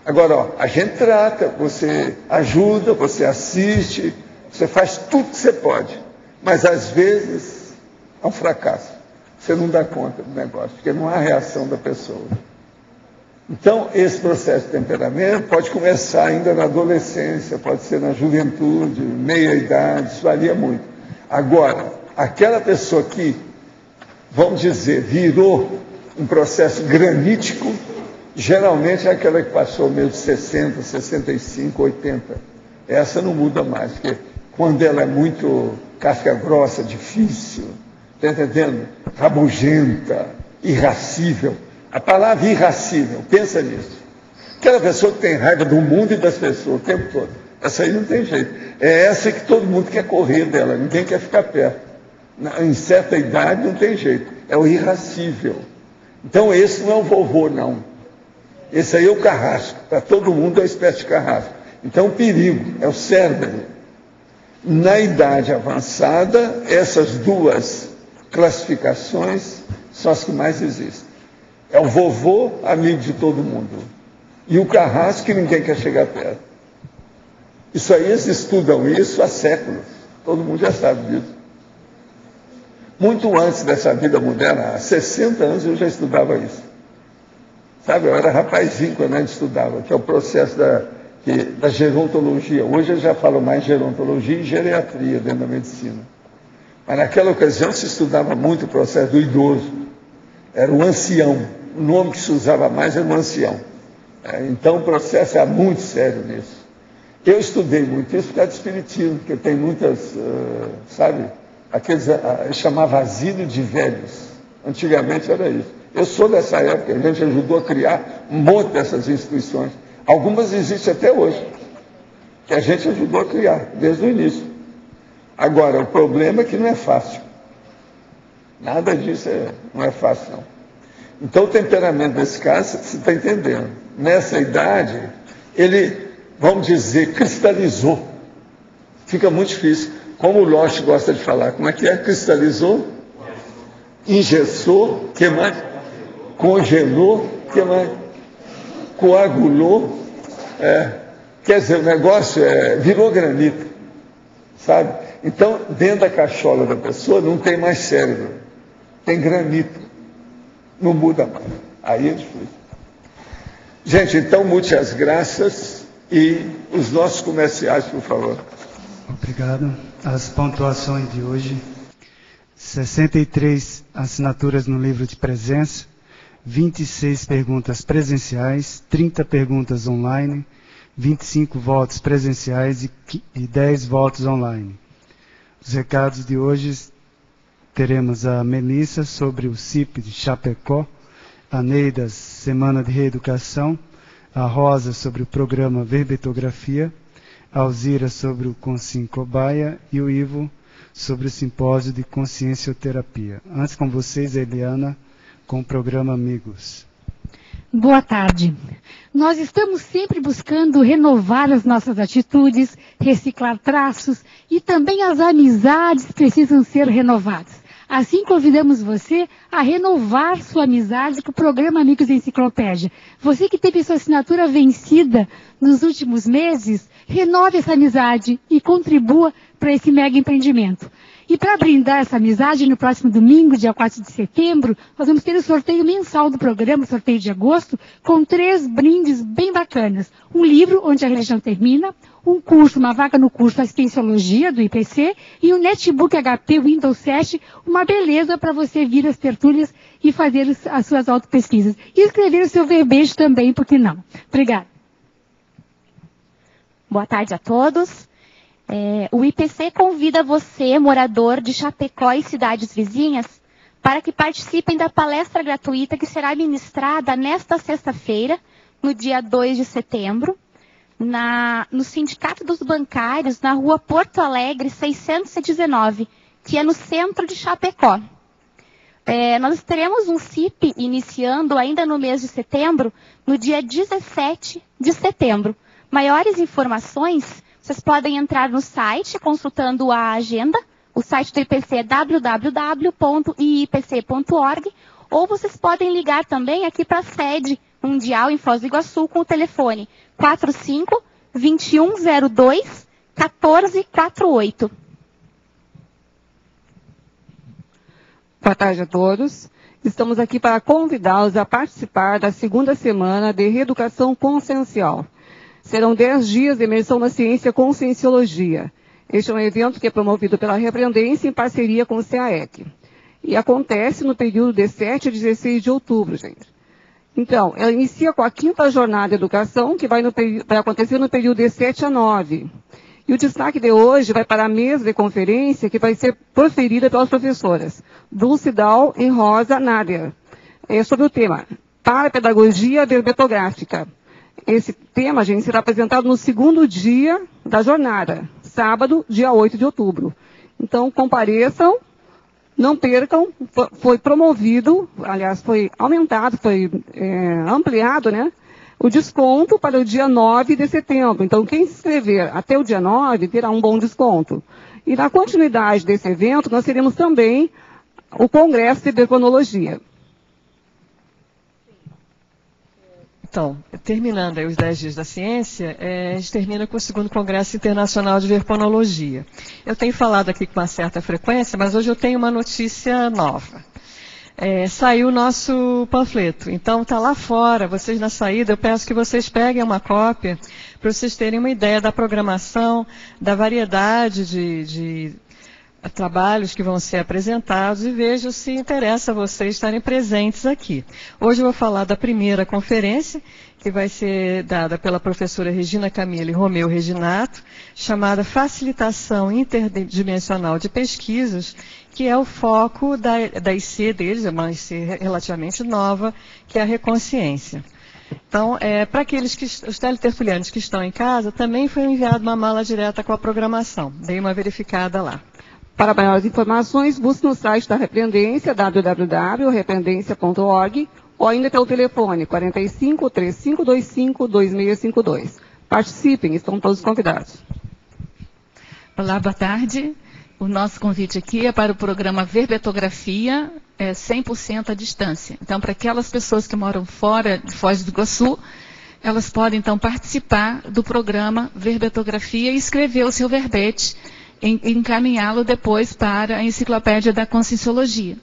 Agora, a gente trata, você ajuda, você assiste, você faz tudo que você pode. Mas, às vezes, É um fracasso. Você não dá conta do negócio, porque não há reação da pessoa. Então, esse processo de temperamento pode começar ainda na adolescência, pode ser na juventude, meia-idade, isso varia muito. Agora, aquela pessoa que, vamos dizer, virou um processo granítico, geralmente é aquela que passou meio de 60, 65, 80. Essa não muda mais, porque quando ela é muito casca grossa, difícil, está entendendo? Rabugenta, irracível. A palavra irracível, pensa nisso. Aquela pessoa que tem raiva do mundo e das pessoas o tempo todo. Essa aí não tem jeito. É essa que todo mundo quer correr dela, ninguém quer ficar perto. Em certa idade não tem jeito. É o irracível. Então esse não é o vovô, não. Esse aí é o carrasco. Para todo mundo é uma espécie de carrasco. Então o perigo é o cérebro. Na idade avançada, essas duas classificações são as que mais existem. É o vovô, amigo de todo mundo. E o carrasco, que ninguém quer chegar perto. Isso aí, eles estudam isso há séculos. Todo mundo já sabe disso. Muito antes dessa vida moderna, há 60 anos eu já estudava isso. Sabe, eu era rapazinho quando a gente estudava, que é o processo da gerontologia. Hoje eu já falo mais gerontologia e geriatria dentro da medicina. Mas naquela ocasião se estudava muito o processo do idoso. Era o ancião. O nome que se usava mais era o ancião. Então o processo é muito sério nisso. Eu estudei muito isso por causa do espiritismo, porque tem muitas, sabe, aqueles, chamava asilo de velhos. Antigamente era isso. Eu sou dessa época, a gente ajudou a criar um monte dessas instituições. Algumas existem até hoje, que a gente ajudou a criar, desde o início. Agora, o problema é que não é fácil. Nada disso não é fácil, não. Então, o temperamento desse caso, você está entendendo. Nessa idade, ele, vamos dizer, cristalizou. Fica muito difícil. Como o Losch gosta de falar, como é que é? Cristalizou, engessou, que mais? Congelou, que mais? Coagulou. Quer dizer, o negócio virou granito, sabe? Então, dentro da cachola da pessoa não tem mais cérebro, tem granito. Não muda mais. Aí é difícil. Gente, então mude as graças e os nossos comerciais, por favor. Obrigado. As pontuações de hoje: 63 assinaturas no livro de presença, 26 perguntas presenciais, 30 perguntas online, 25 votos presenciais e 10 votos online. Os recados de hoje: teremos a Melissa sobre o CIP de Chapecó, a Neida, Semana de Reeducação, a Rosa sobre o programa Verbetografia, a Alzira sobre o Consim Cobaia e o Ivo sobre o Simpósio de Consciencioterapia. Antes com vocês, Eliana, com o programa Amigos. Boa tarde. Nós estamos sempre buscando renovar as nossas atitudes, reciclar traços e também as amizades precisam ser renovadas. Assim, convidamos você a renovar sua amizade com o programa Amigos da Enciclopédia. Você que teve sua assinatura vencida nos últimos meses, renove essa amizade e contribua para esse mega empreendimento. E para brindar essa amizade, no próximo domingo, dia 4 de setembro, nós vamos ter o sorteio mensal do programa, o sorteio de agosto, com 3 brindes bem bacanas. Um livro, Onde a Religião Termina, um curso, uma vaga no curso Assistenciologia, do IPC, e um netbook HP Windows 7, uma beleza para você vir às tertúlias e fazer as suas autopesquisas. E escrever o seu verbete também, por que não? Obrigada. Boa tarde a todos. O IPC convida você, morador de Chapecó e cidades vizinhas, para que participem da palestra gratuita que será ministrada nesta sexta-feira, no dia 2 de setembro, no Sindicato dos Bancários, na rua Porto Alegre, 619, que é no centro de Chapecó. Nós teremos um CIP iniciando ainda no mês de setembro, no dia 17 de setembro. Maiores informações, vocês podem entrar no site consultando a agenda. O site do IPC é www.iipc.org, ou vocês podem ligar também aqui para a sede mundial em Foz do Iguaçu com o telefone 45-2102-1448. Boa tarde a todos. Estamos aqui para convidá-los a participar da segunda semana de Reeducação Consciencial. Serão 10 dias de imersão na ciência Conscienciologia. Este é um evento que é promovido pela Repreendência em parceria com o CAEC. E acontece no período de 7 a 16 de outubro, gente. Então, ela inicia com a 5ª jornada de educação, que vai acontecer no período de 7 a 9. E o destaque de hoje vai para a mesa de conferência, que vai ser proferida pelas professoras Dulce Dal e Rosa Nader. É sobre o tema Parapedagogia Verbetográfica. Esse tema, gente, será apresentado no 2º dia da jornada, sábado, dia 8 de outubro. Então, compareçam, não percam, foi promovido, aliás, foi aumentado, foi ampliado, né? O desconto para o dia 9 de setembro. Então, quem se inscrever até o dia 9 terá um bom desconto. E na continuidade desse evento, nós teremos também o Congresso de Verbonologia. Então, terminando aí os 10 dias da ciência, a gente termina com o 2º Congresso Internacional de Verbonologia. Eu tenho falado aqui com uma certa frequência, mas hoje eu tenho uma notícia nova. Saiu o nosso panfleto. Então, está lá fora, vocês na saída, eu peço que vocês peguem uma cópia para vocês terem uma ideia da programação, da variedade de trabalhos que vão ser apresentados e vejam se interessa a vocês estarem presentes aqui. Hoje eu vou falar da primeira conferência, que vai ser dada pela professora Regina Camille Romeu Reginato, chamada Facilitação Interdimensional de Pesquisas, que é o foco da IC deles, é uma IC relativamente nova, que é a Reconsciência. Então, para os teletertulianos que estão em casa, também foi enviada uma mala direta com a programação. Dei uma verificada lá. Para maiores informações, busque no site da Repreendência, www.repreendência.org, ou ainda pelo telefone 45 3525 2652. Participem, estão todos convidados. Olá, boa tarde. O nosso convite aqui é para o programa Verbetografia 100% à distância. Então, para aquelas pessoas que moram fora de Foz do Iguaçu, elas podem, então, participar do programa Verbetografia e escrever o seu verbete e encaminhá-lo depois para a Enciclopédia da Conscienciologia.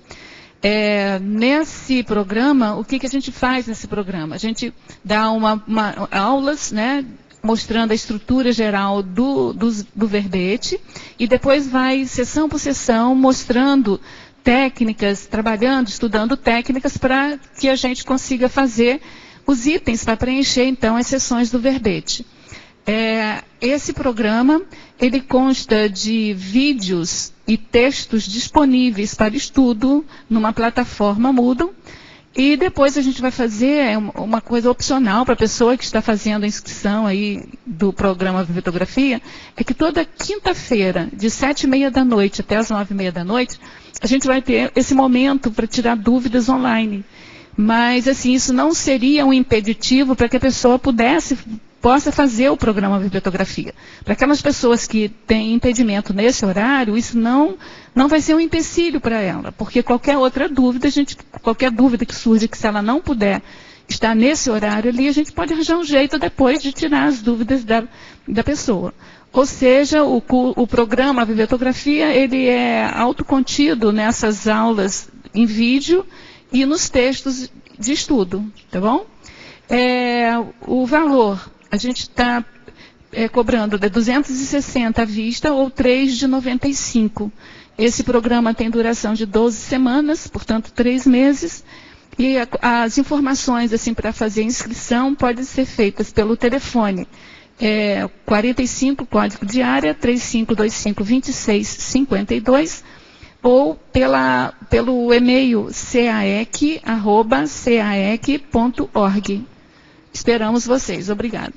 Nesse programa, o que a gente faz nesse programa? A gente dá aulas, né, mostrando a estrutura geral do verbete, e depois vai, sessão por sessão, mostrando técnicas, trabalhando, estudando técnicas para que a gente consiga fazer os itens para preencher, então, as sessões do verbete. Esse programa, ele consta de vídeos e textos disponíveis para estudo numa plataforma Moodle. E depois a gente vai fazer uma coisa opcional para a pessoa que está fazendo a inscrição aí do programa Verbetografia, é que toda quinta-feira, de 7h30 da noite até as 9h30 da noite, a gente vai ter esse momento para tirar dúvidas online. Mas, assim, isso não seria um impeditivo para que a pessoa possa fazer o programa Verbetografia. Para aquelas pessoas que têm impedimento nesse horário, isso não vai ser um empecilho para ela, porque qualquer outra dúvida, qualquer dúvida que surge, que se ela não puder estar nesse horário ali, a gente pode arranjar um jeito depois de tirar as dúvidas da pessoa. Ou seja, o programa Verbetografia, ele é autocontido nessas aulas em vídeo e nos textos de estudo, tá bom? O valor, a gente está cobrando de 260 à vista ou 3,95. Esse programa tem duração de 12 semanas, portanto 3 meses, e as informações assim, para fazer inscrição podem ser feitas pelo telefone 45, código de área, 3525-2652, ou pelo e-mail caec@caec.org. Esperamos vocês. Obrigada.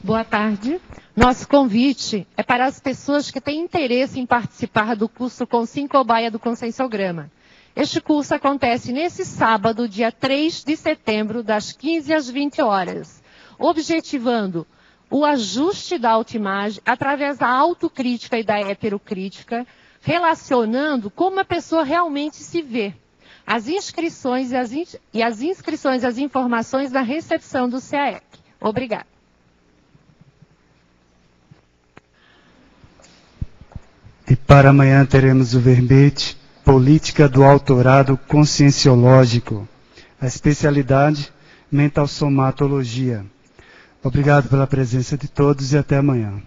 Boa tarde. Nosso convite é para as pessoas que têm interesse em participar do curso Consciem Cobaia do Conscienciograma. Este curso acontece nesse sábado, dia 3 de setembro, das 15 às 20 horas, objetivando o ajuste da autoimagem através da autocrítica e da heterocrítica, relacionando como a pessoa realmente se vê. As inscrições e as informações na recepção do CAEC. Obrigada. Para amanhã teremos o verbete Política do Autorado Conscienciológico. A especialidade, mentalsomatologia. Obrigado pela presença de todos e até amanhã.